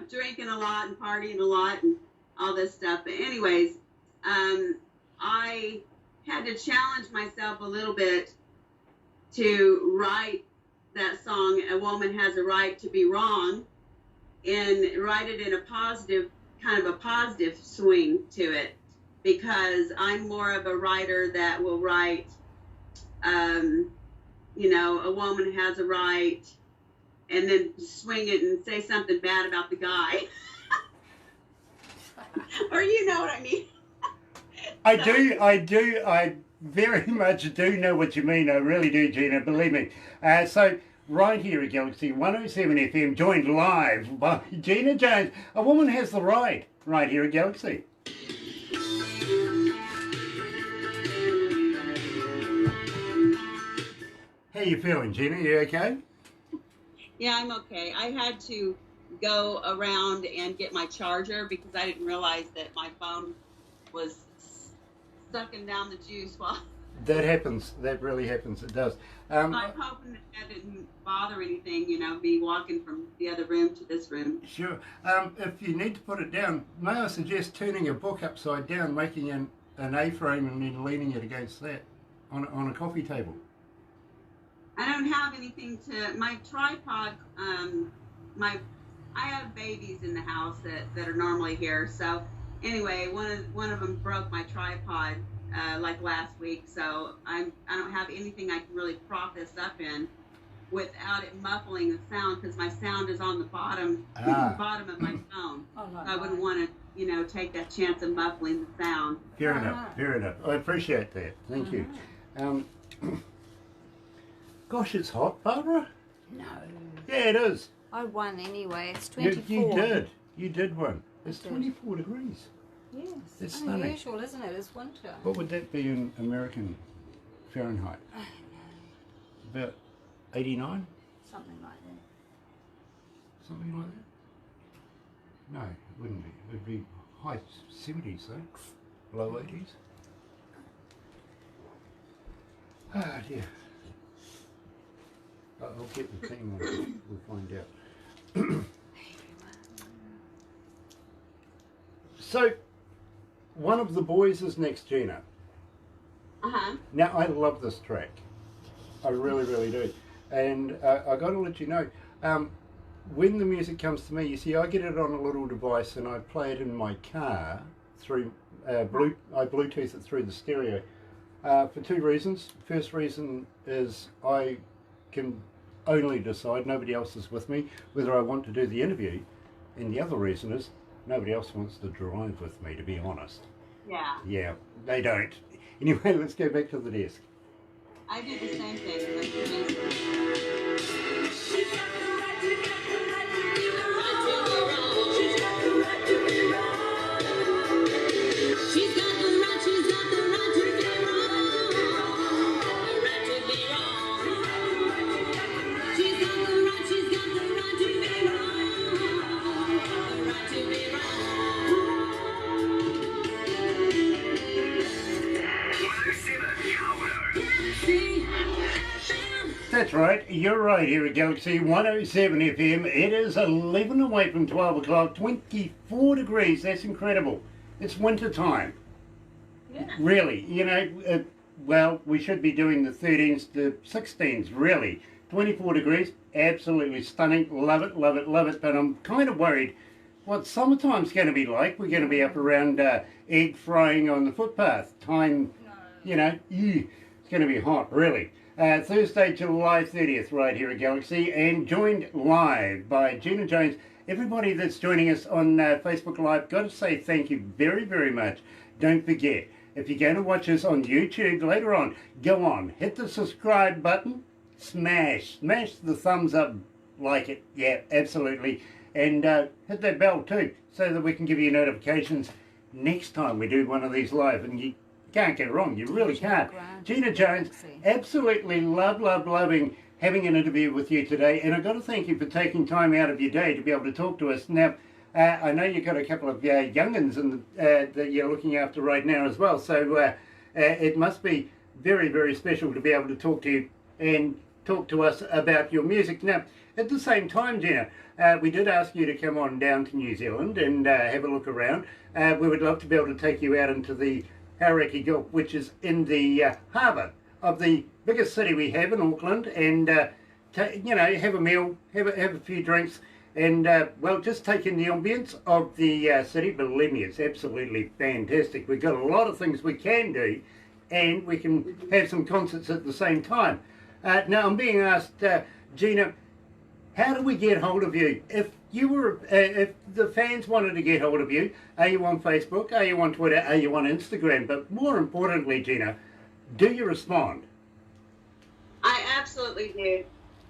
drinking a lot and partying a lot and all this stuff. But anyways, I had to challenge myself a little bit to write that song, "A Woman Has a Right to Be Wrong," and write it in a positive swing to it, because I'm more of a writer that will write, a woman has a right, and then swing it and say something bad about the guy. Or you know what I mean. I very much do know what you mean. I really do, Gina, believe me. So right here at Galaxy 107 FM, joined live by Gina Jones. A Woman Has the Right, right here at Galaxy. How you feeling, Gina? You okay? Yeah, I'm okay. I had to go around and get my charger because I didn't realize that my phone was sucking down the juice while... That happens. That really happens. It does. I'm hoping that didn't bother anything, me walking from the other room to this room. Sure. If you need to put it down, may I suggest turning a book upside down, making an A-frame and then leaning it against that on a coffee table? I don't have anything to... My tripod, I have babies in the house that are normally here. So anyway, one of them broke my tripod like last week. So I don't have anything I can really prop this up in without it muffling the sound, because my sound is on the bottom bottom of my phone. Oh, so I wouldn't want to, take that chance of muffling the sound. Fair enough. Fair enough. I appreciate that. Thank you. Gosh, it's hot, Barbara. No. Yeah, it is. I won anyway. It's 24. You did. You did one. It's 24 degrees. Yes. It's stunning. Unusual, isn't it? It's winter. What would that be in American Fahrenheit? I don't know. About 89? Something like that. Something like that? No, it wouldn't be. It would be high 70s though. Low 80s. Ah, dear. I'll get the thing, we'll find out. So, one of the boys is next, Gina. Uh-huh. Now, I love this track. I really, really do. And I got to let you know, when the music comes to me, you see, I get it on a little device and I play it in my car through, I Bluetooth it through the stereo for two reasons. First reason is I can only decide, nobody else is with me, whether I want to do the interview. And the other reason is nobody else wants to drive with me, to be honest. Yeah. Yeah, they don't. Anyway, let's go back to the desk. I do the same thing. Like your music. That's right, you're right here at Galaxy 107 FM. It is 11 away from 12 o'clock, 24 degrees, that's incredible. It's winter time. Yeah. Really, well, we should be doing the 13s to 16s, really. 24 degrees, absolutely stunning, love it, love it, love it, but I'm kind of worried what summertime's going to be like. We're going to be up around egg frying on the footpath. Time, it's going to be hot, really. Thursday, July 30th, right here at Galaxy, and joined live by Gina Jones. Everybody that's joining us on Facebook Live, got to say thank you very, very much. Don't forget, if you're going to watch us on YouTube later on, go on, hit the subscribe button, smash the thumbs up, like it, yeah, absolutely, and hit that bell too, so that we can give you notifications next time we do one of these live, and you can't get wrong, you really can't. Gina Jones, absolutely loving having an interview with you today, and I've got to thank you for taking time out of your day to be able to talk to us. Now, I know you've got a couple of young'uns that you're looking after right now as well, so it must be very, very special to be able to talk to you and talk to us about your music. Now, at the same time, Gina, we did ask you to come on down to New Zealand and have a look around. We would love to be able to take you out into the Hauraki Gulf, which is in the harbour of the biggest city we have in Auckland, and have a meal, have a few drinks, and well, just take in the ambience of the city. Believe me, it's absolutely fantastic. We've got a lot of things we can do, and we can have some concerts at the same time. Now, I'm being asked, Gina, how do we get hold of you? If the fans wanted to get hold of you, are you on Facebook? Are you on Twitter? Are you on Instagram? But more importantly, Gina, do you respond? I absolutely do.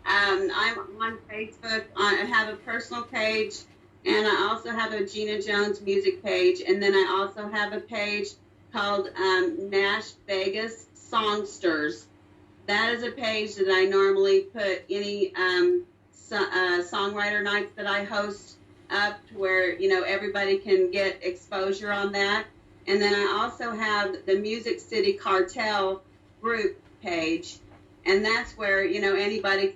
I'm on Facebook. I have a personal page, and I also have a Gina Jones music page, and then I also have a page called Nash Vegas Songsters. That is a page that I normally put any songwriter nights that I host up to where, everybody can get exposure on that. And then I also have the Music City Cartel group page, and that's where, anybody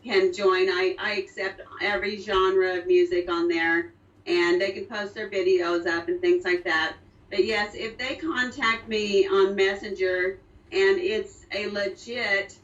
can join. I accept every genre of music on there, and they can post their videos up and things like that. But yes, if they contact me on Messenger and it's a legit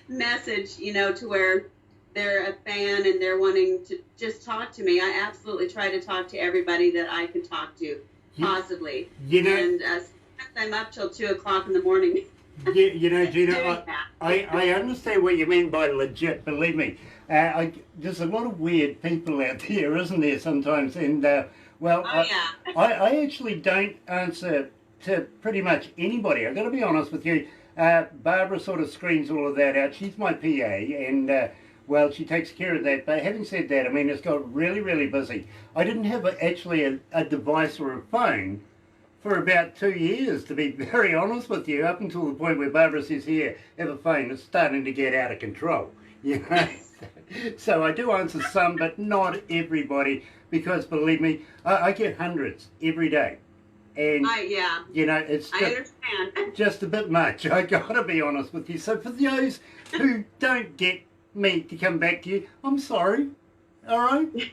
message, to where they're a fan and they're wanting to just talk to me, I absolutely try to talk to everybody that I can talk to, possibly. And sometimes I'm up till 2 o'clock in the morning. Gina, I understand what you mean by legit, believe me. There's a lot of weird people out there, isn't there, sometimes? And, I actually don't answer to pretty much anybody. I've got to be honest with you. Barbara sort of screens all of that out. She's my PA, and, she takes care of that. But having said that, it's got really, really busy. I didn't have actually a device or a phone for about 2 years, to be very honest with you, up until the point where Barbara says, here, have a phone. It's starting to get out of control, So I do answer some, but not everybody, because believe me, I get hundreds every day. And, it's just a bit much. I gotta be honest with you. So for those who don't get me to come back to you, I'm sorry. All right?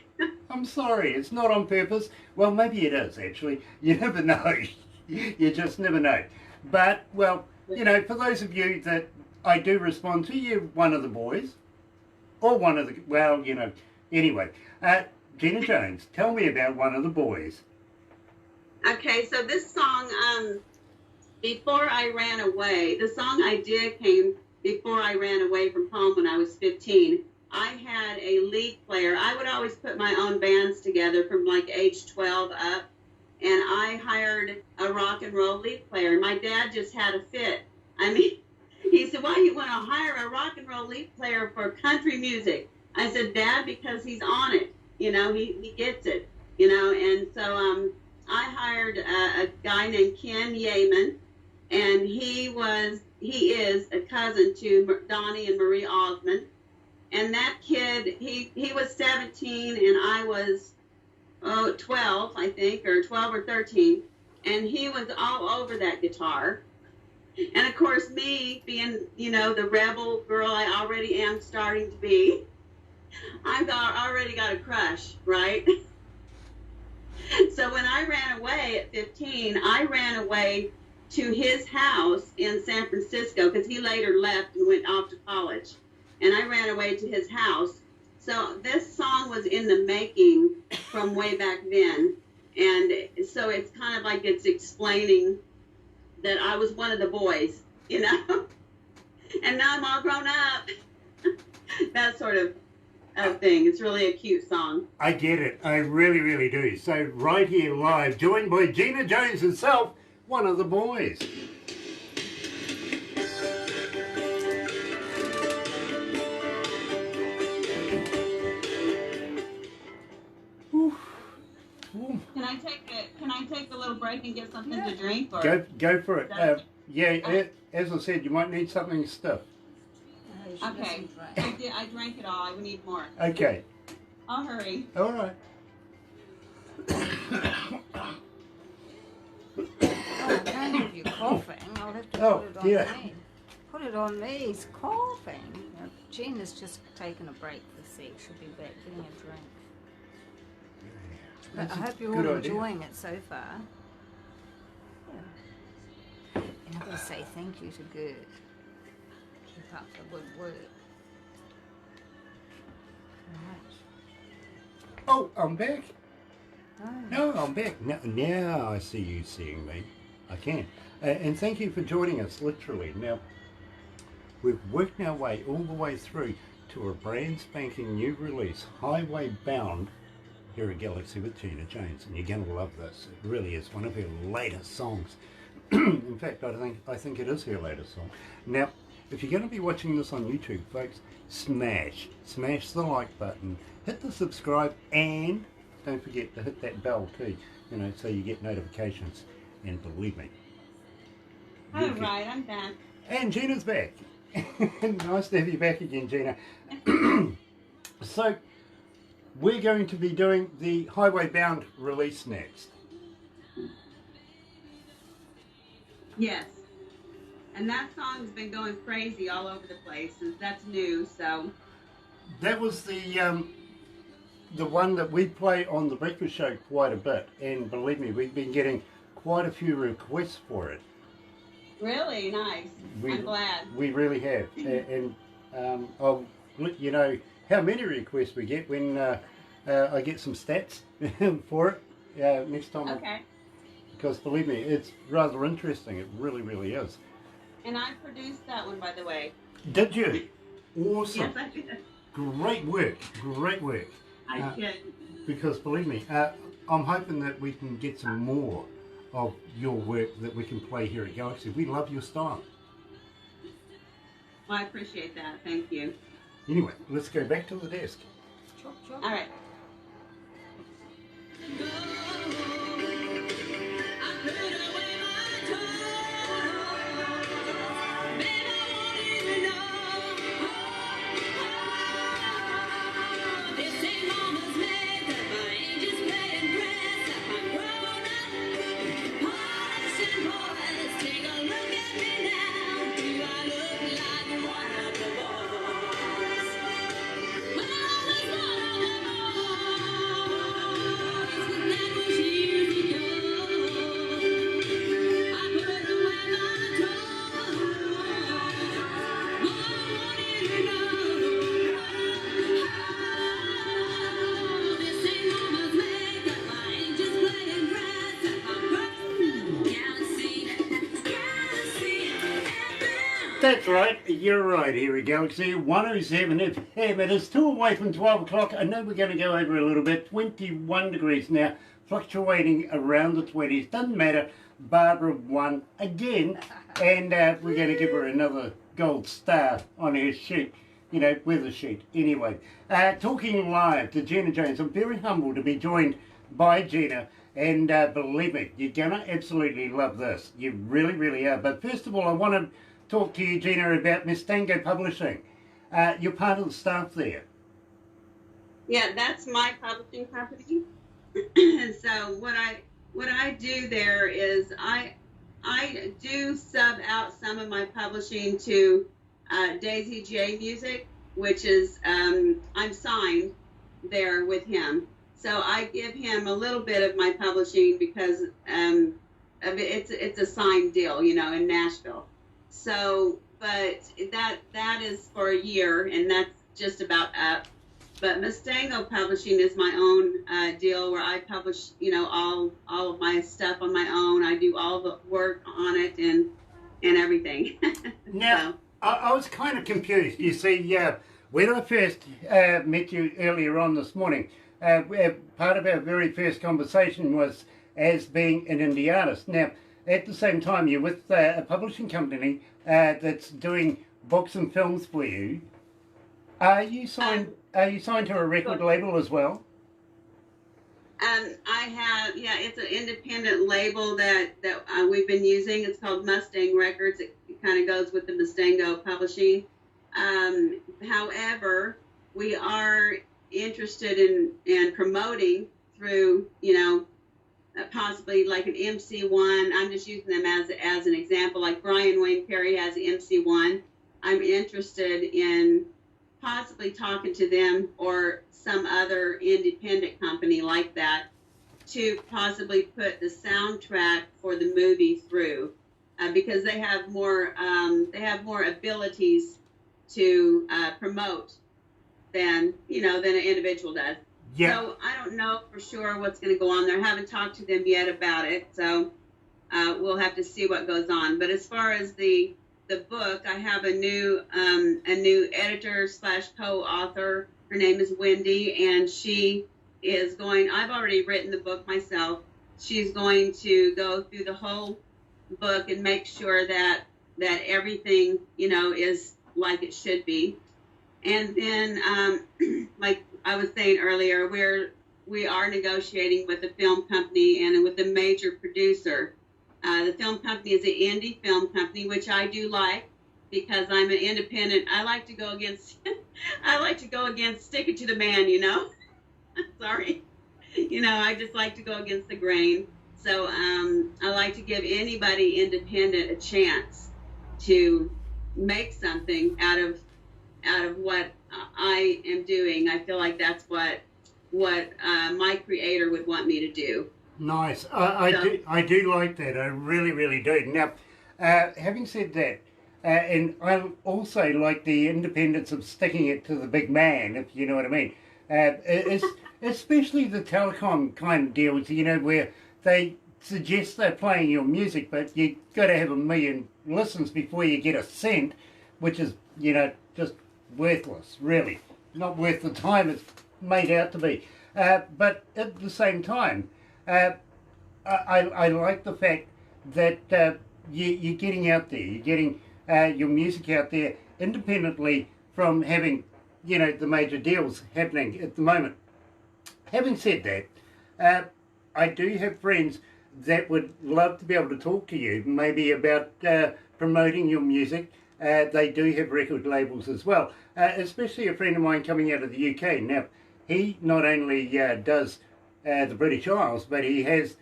I'm sorry. It's not on purpose. Well, maybe it is, actually. You never know. You just never know. But, for those of you that I do respond to, you're one of the boys. Or one of the, anyway. Gina Jones, tell me about one of the boys. Okay, so this song, Before I Ran Away, the song I did came before I ran away from home when I was 15. I had a lead player. I would always put my own bands together from like age 12 up, and I hired a rock and roll lead player. My dad just had a fit. He said, why do you want to hire a rock and roll lead player for country music? I said, Dad, because he's on it. He gets it, and so I hired a guy named Ken Yeaman, and he is a cousin to Donnie and Marie Osmond. And that kid, he was 17 and I was 12, I think, or 12 or 13. And he was all over that guitar. And of course, me being, the rebel girl I already am starting to be, I've already got a crush, right? So when I ran away at 15, I ran away to his house in San Francisco because he later left and went off to college. And I ran away to his house. So this song was in the making from way back then. And so it's kind of like it's explaining that I was one of the boys, And now I'm all grown up. That sort of thing. It's really a cute song. I get it. I really, really do. So right here live, joined by Gina Jones herself, one of the boys. Can I take a little break and get something to drink? Or Go for it. As I said, you might need something stiff. Okay. I drank it all. I need more. Okay. I'll hurry. All right. I can't have you coughing. I'll have to Oh, put it on yeah. me. Put it on me. He's coughing. Gina's just taken a break for sec. She'll be back getting a drink. But That's I a hope you're good all idea. enjoying it so far. Yeah. And I've got to say thank you to Gert. Keep up the good work. Right. Oh, I'm back. Oh. No, I'm back. Now I see you seeing me. I can. And thank you for joining us, literally. Now, we've worked our way all the way through to a brand spanking new release, Highway Bound, here at Galaxy with Gina Jones. And you're going to love this. It really is one of her latest songs. In fact, I think it is her latest song. Now, if you're going to be watching this on YouTube, folks, smash the like button, hit the subscribe, and don't forget to hit that bell too, you know, so you get notifications. And believe me. All right, I'm back. And Gina's back. Nice to have you back again, Gina. So, we're going to be doing the Highway Bound release next. Yes. And that song's been going crazy all over the place. That's new, so. That was the one that we play on the breakfast show quite a bit, and believe me, we've been getting quite a few requests for it. Really nice. I'm glad. We really have, and I'll let you know how many requests we get when I get some stats for it next time. Okay. Because believe me, it's rather interesting. It really, really is. And I produced that one, by the way. Did you? Awesome. Yes, I did. Great work. Great work. I did. Because believe me, I'm hoping that we can get some more of your work that we can play here at Galaxy. We love your style. Well, I appreciate that. Thank you. Anyway, let's go back to the desk. Chop, chop. All right. That's right, you're right here at Galaxy 107 FM. It is 2 away from 12 o'clock. I know we're going to go over a little bit. 21 degrees now, fluctuating around the 20s. Doesn't matter. Barbara won again, and we're going to give her another gold star on her sheet, you know, weather sheet. Anyway, talking live to Gina Jones. I'm very humbled to be joined by Gina. And believe me, you're going to absolutely love this. You really, really are. But first of all, I want to talk to you, Gina, about Mustango Publishing. You're part of the staff there. Yeah, that's my publishing company. So what I do there is I do sub out some of my publishing to Daisy J Music, which is I'm signed there with him. So I give him a little bit of my publishing because it's a signed deal, you know, in Nashville. So, but that is for a year, and that's just about up. But Mustango Publishing is my own deal where I publish, you know, all of my stuff on my own. I do all the work on it and everything. Now, So. I was kind of confused. You see, when I first met you earlier on this morning, part of our very first conversation was as being an indie artist. Now, at the same time, you're with a publishing company that's doing books and films for you. Are you signed to a record label as well? I have, yeah, it's an independent label that we've been using. It's called Mustang Records. It kind of goes with the Mustango Publishing. However, we are interested in promoting through, possibly like an MC1. I'm just using them as an example. Like Brian Wayne Perry has an MC1. I'm interested in possibly talking to them or some other independent company like that to possibly put the soundtrack for the movie through, because they have more abilities to promote than an individual does. Yeah. So I don't know for sure what's going to go on there. I haven't talked to them yet about it, so we'll have to see what goes on. But as far as the book, I have a new editor / co-author. Her name is Wendy, and she is going. I've already written the book myself. She's going to go through the whole book and make sure that everything is like it should be. And then, like I was saying earlier, we are negotiating with a film company and with a major producer. The film company is an indie film company, which I do like because I'm an independent. I like to go against stick it to the man, Sorry. I just like to go against the grain. So I like to give anybody independent a chance to make something out of what I am doing. I feel like that's what my creator would want me to do. Nice. I do like that. I really, really do. Now, having said that, and I also like the independence of sticking it to the big man, if you know what I mean. Especially the telecom kind of deals, where they suggest they're playing your music, but you've got to have 1 million listens before you get a cent, which is, just worthless, really. Not worth the time it's made out to be. But at the same time, I like the fact that you're getting out there, you're getting your music out there independently from having, the major deals happening at the moment. Having said that, I do have friends that would love to be able to talk to you, maybe about promoting your music. They do have record labels as well, especially a friend of mine coming out of the UK. Now, he not only does the British Isles, but he has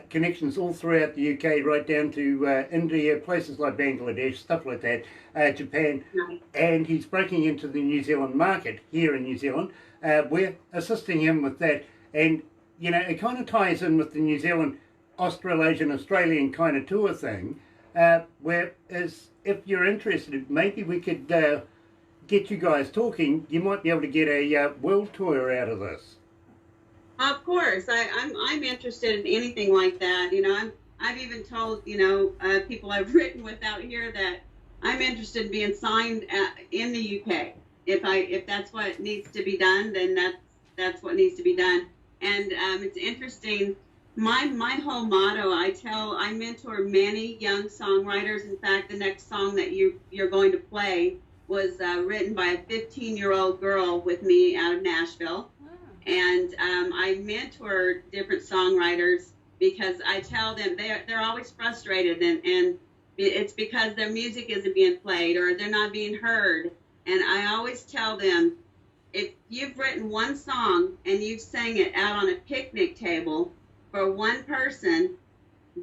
connections all throughout the UK, right down to India, places like Bangladesh, stuff like that, Japan, and he's breaking into the New Zealand market here in New Zealand. We're assisting him with that, and it kind of ties in with the New Zealand, Australasian, Australian kind of tour thing, whereas if you're interested, maybe we could get you guys talking. You might be able to get a world tour out of this. Of course, I'm interested in anything like that. I've even told people I've written with out here that I'm interested in being signed in the UK. If that's what needs to be done, then that's what needs to be done. And it's interesting. My whole motto, I mentor many young songwriters. In fact, the next song that you're going to play was written by a 15-year-old girl with me out of Nashville. And I mentor different songwriters because I tell them they're always frustrated, and it's because their music isn't being played or they're not being heard. And I always tell them, if you've written one song and you've sang it out on a picnic table for one person,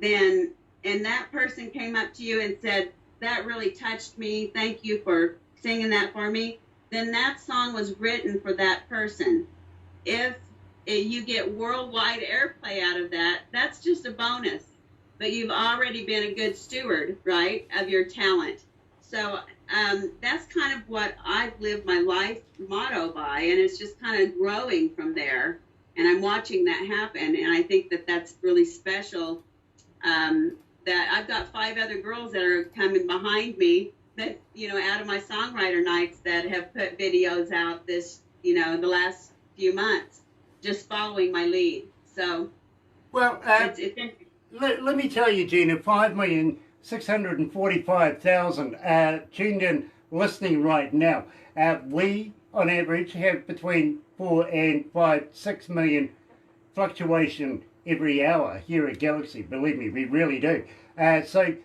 and that person came up to you and said, that really touched me, thank you for singing that for me, then that song was written for that person. If you get worldwide airplay out of that, that's just a bonus. But you've already been a good steward, right, of your talent. So that's kind of what I've lived my life motto by, and it's just kind of growing from there. And I'm watching that happen, and I think that that's really special. That I've got 5 other girls that are coming behind me that, out of my songwriter nights that have put videos out this, the last few months, just following my lead. So, well, let me tell you, Gina, 5,645,000 tuned in listening right now. We, on average, have between 4 and 5, 6 million fluctuation every hour here at Galaxy. Believe me, we really do. So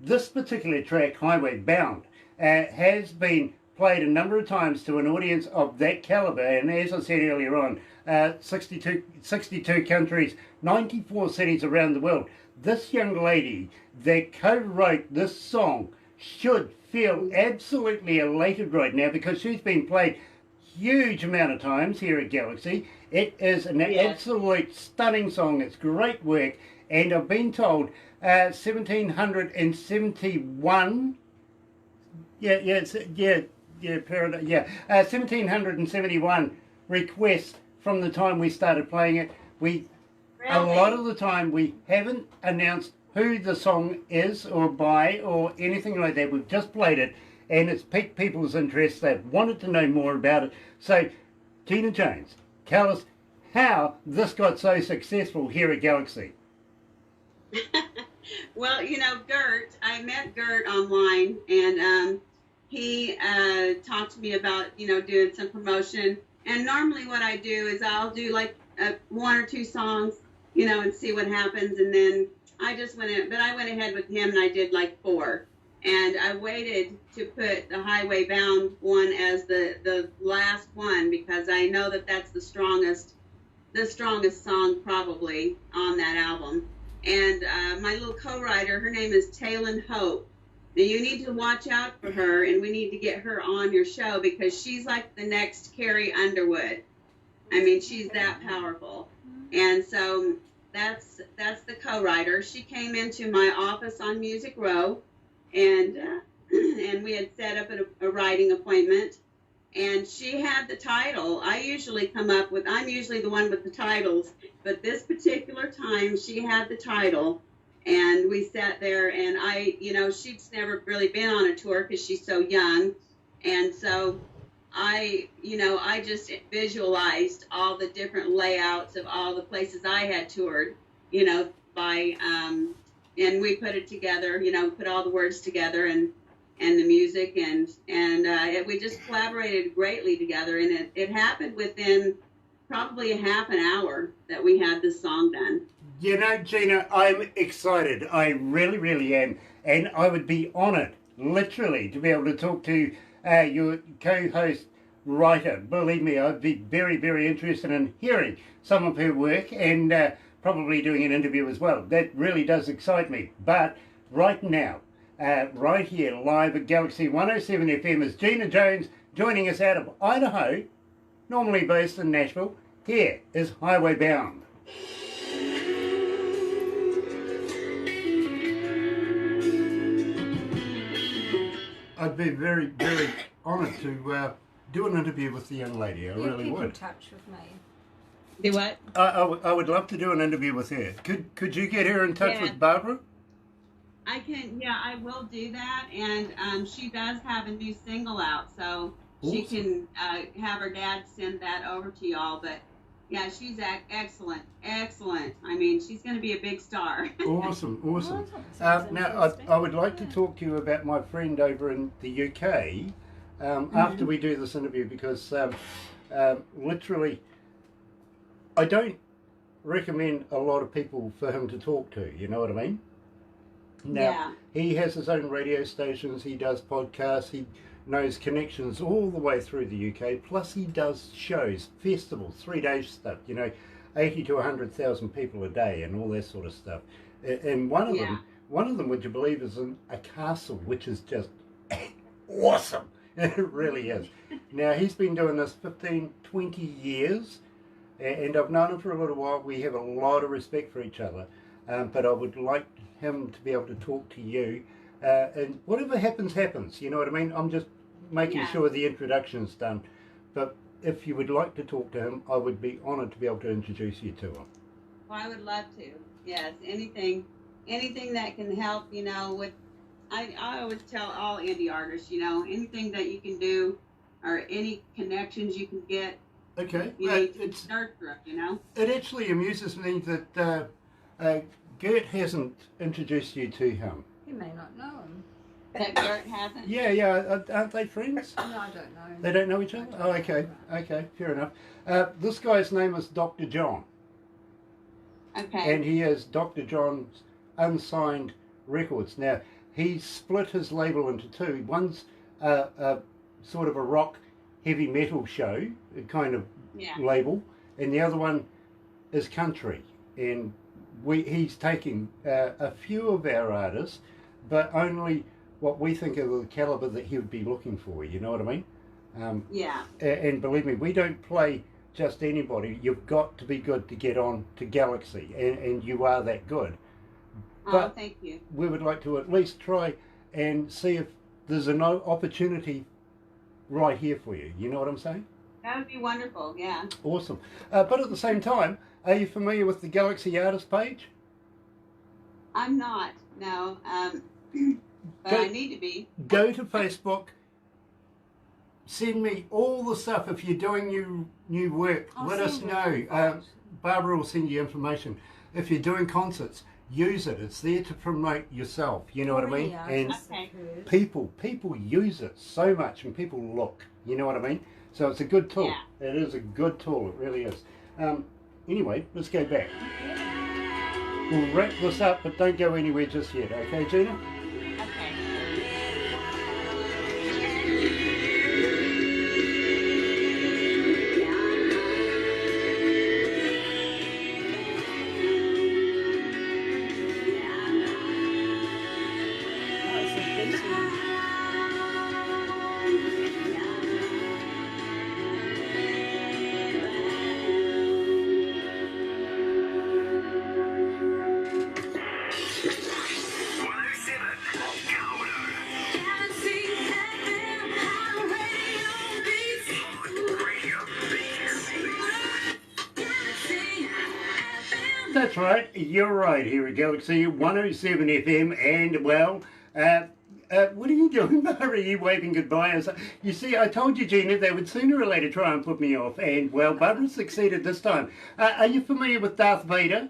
this particular track, Highway Bound, has been played a number of times to an audience of that caliber, and as I said earlier on, 62 countries, 94 cities around the world. This young lady that co-wrote this song should feel absolutely elated right now because she's been played huge amount of times here at Galaxy. It is an absolute stunning song. It's great work, and I've been told 1771. 1771 requests from the time we started playing it. A lot of the time we haven't announced who the song is or by or anything like that. We've just played it, and it's piqued people's interest. They've wanted to know more about it. So, Gina Jones, tell us how this got so successful here at Galaxy. Well, Gert, I met Gert online, and he talked to me about, doing some promotion. And normally what I do is I'll do like one or two songs, and see what happens. And then I went ahead with him and I did like 4. And I waited to put the Highway Bound one as the last one because I know that that's the strongest song probably on that album. And my little co-writer, her name is Taylin Hope. Now you need to watch out for her, and we need to get her on your show because she's like the next Carrie Underwood. I mean, she's that powerful. And so that's the co-writer. She came into my office on Music Row, and we had set up a writing appointment. And she had the title. I'm usually the one with the titles, but this particular time she had the title, and we sat there, and she's never really been on a tour because she's so young, and so I just visualized all the different layouts of all the places I had toured, and we put it together, put all the words together and the music, and we just collaborated greatly together, and it happened within probably a half an hour that we had this song done. Gina, I'm excited. I really, really am, and I would be honoured, literally, to be able to talk to your co-host writer. Believe me, I'd be very, very interested in hearing some of her work and probably doing an interview as well. That really does excite me. But right now, right here, live at Galaxy 107 FM is Gina Jones joining us out of Idaho, normally based in Nashville. Here is Highway Bound. I'd be very, very honoured to do an interview with the young lady. I really would. Keep in touch with me. Do what? I would love to do an interview with her. Could you get her in touch with Barbara? I can, I will do that, and she does have a new single out, so she can have her dad send that over to y'all, but yeah, she's excellent. I mean, she's going to be a big star. Awesome. Now, I would like to talk to you about my friend over in the UK after we do this interview, because literally, I don't recommend a lot of people for him to talk to, you know what I mean? Now, he has his own radio stations, he does podcasts, he knows connections all the way through the UK, plus he does shows, festivals, 3-day stuff, 80 to 100,000 people a day and all that sort of stuff. And one of them, would you believe, is in a castle, which is just awesome. It really is. Now, he's been doing this 15, 20 years, and I've known him for a little while. We have a lot of respect for each other, but I would like him to be able to talk to you, and whatever happens, you know what I mean? I'm just making sure the introduction's done, but if you would like to talk to him, I would be honoured to be able to introduce you to him. Well, I would love to. Yes, anything that can help, with, I always tell all indie artists, anything that you can do or any connections you can get, okay, you need to nurture them, It actually amuses me that Gert hasn't introduced you to him. You may not know him. That Gert hasn't? Yeah, aren't they friends? No, I don't know. They don't know each other? Oh, okay, fair enough. This guy's name is Dr. John. Okay. And he is Dr. John's Unsigned Records. Now, he split his label into two. One's sort of a rock heavy metal show, a kind of Yeah. label, and the other one is country. And he's taking a few of our artists, but only what we think of the caliber that he would be looking for. You know what I mean? Yeah. And believe me, we don't play just anybody. You've got to be good to get on to Galaxy, and you are that good. Oh, But thank you. we would like to at least try and see if there's an opportunity right here for you. You know what I'm saying? That would be wonderful. Yeah. Awesome. But at the same time, are you familiar with the Galaxy Artist page? I'm not. No. But Go- I need to be. Go to Facebook. Send me all the stuff if you're doing new work. I'll Let us send you know. info. Barbara will send you information. If you're doing concerts, use it. It's there to promote yourself. You know what I mean? Yeah, And Okay. people use it so much, and people look. You know what I mean? So it's a good tool. Yeah. It is a good tool. It really is. Anyway, let's go back. We'll wrap this up, but don't go anywhere just yet. Okay, Gina? Okay. Oh, it's a big one. Galaxy FM, how radio beats. Galaxy FM. That's right, you're right here at Galaxy 107 FM, and well, what are you doing, Barbara? Are you waving goodbye? You see, I told you, Gina, they would sooner or later try and put me off, and well, Barbara succeeded this time. Are you familiar with Darth Vader?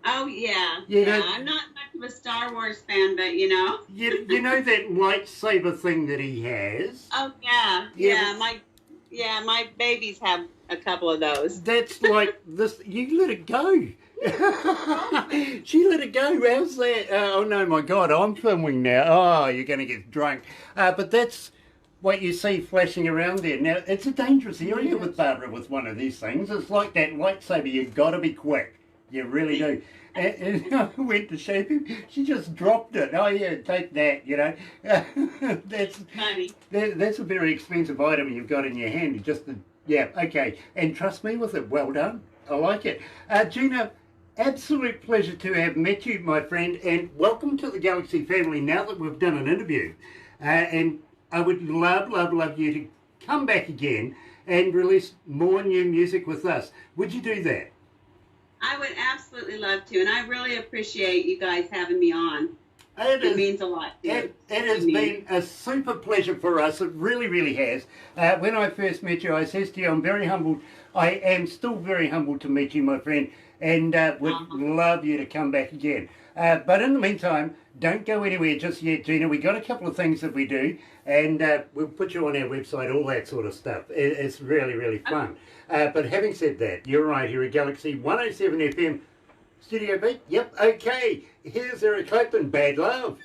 Oh yeah. You Yeah. know- I'm not much of a Star Wars fan, but you know. You know that lightsaber thing that he has? Oh yeah. Yeah. My babies have a couple of those. That's like this. You let it go. She let it go. How's that? Oh no, my God! I'm filming now. Oh, you're going to get drunk. But that's what you see flashing around there. Now it's a dangerous area with Barbara with one of these things. It's like that lightsaber. You've got to be quick. You really do. And I went to shape him. She just dropped it. Oh yeah, take that. You know, that's Funny. that's a very expensive item you've got in your hand. Yeah, okay. And trust me with it. Well done. I like it. Gina, absolute pleasure to have met you, my friend, and welcome to the Galaxy family now that we've done an interview. And I would love you to come back again and release more new music with us. Would you do that? I would absolutely love to, and I really appreciate you guys having me on. It It is- means a lot. too. It has to me. been a super pleasure for us. It really has. When I first met you, I says to you, I'm very humbled. I am still very humbled to meet you, my friend, and would love you to come back again. But in the meantime, don't go anywhere just yet, Gina. We got a couple of things that we do, and we'll put you on our website, all that sort of stuff. It's really fun. But having said that, you're right here at Galaxy 107 FM. Studio B? Yep, okay. Here's Eric Copeland, Bad Love.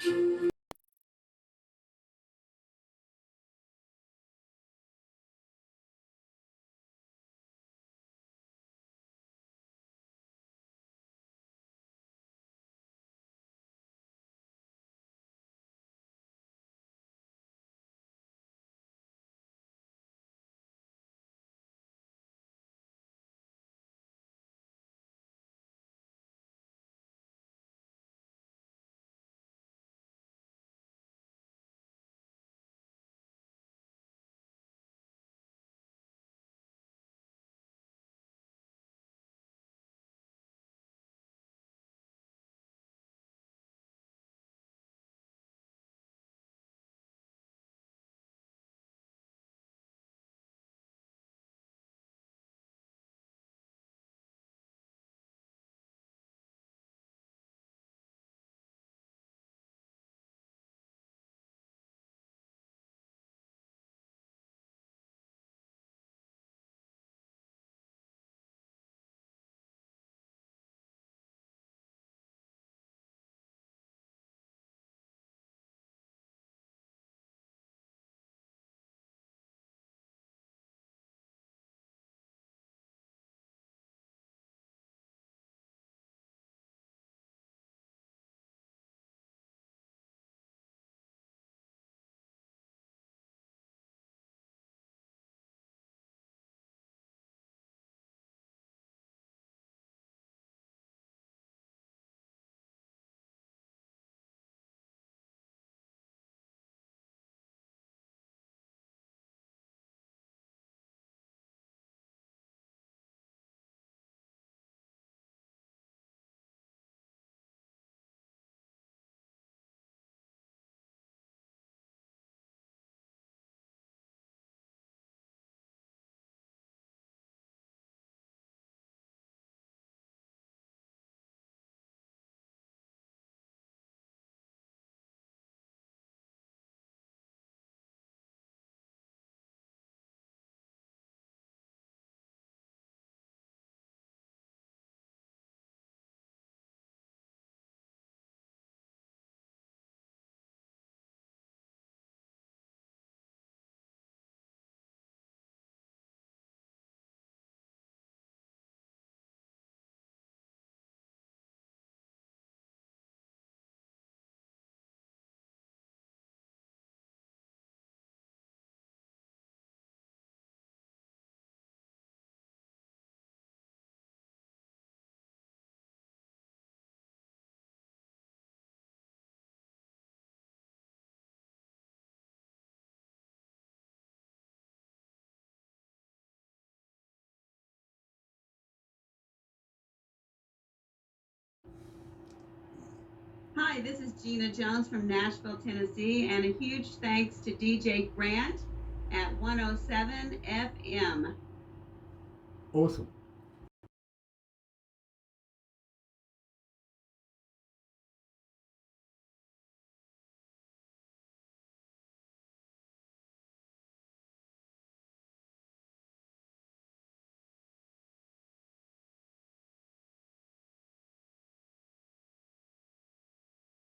Hi, this is Gina Jones from Nashville, Tennessee, and a huge thanks to DJ Grant at 107 FM. Awesome.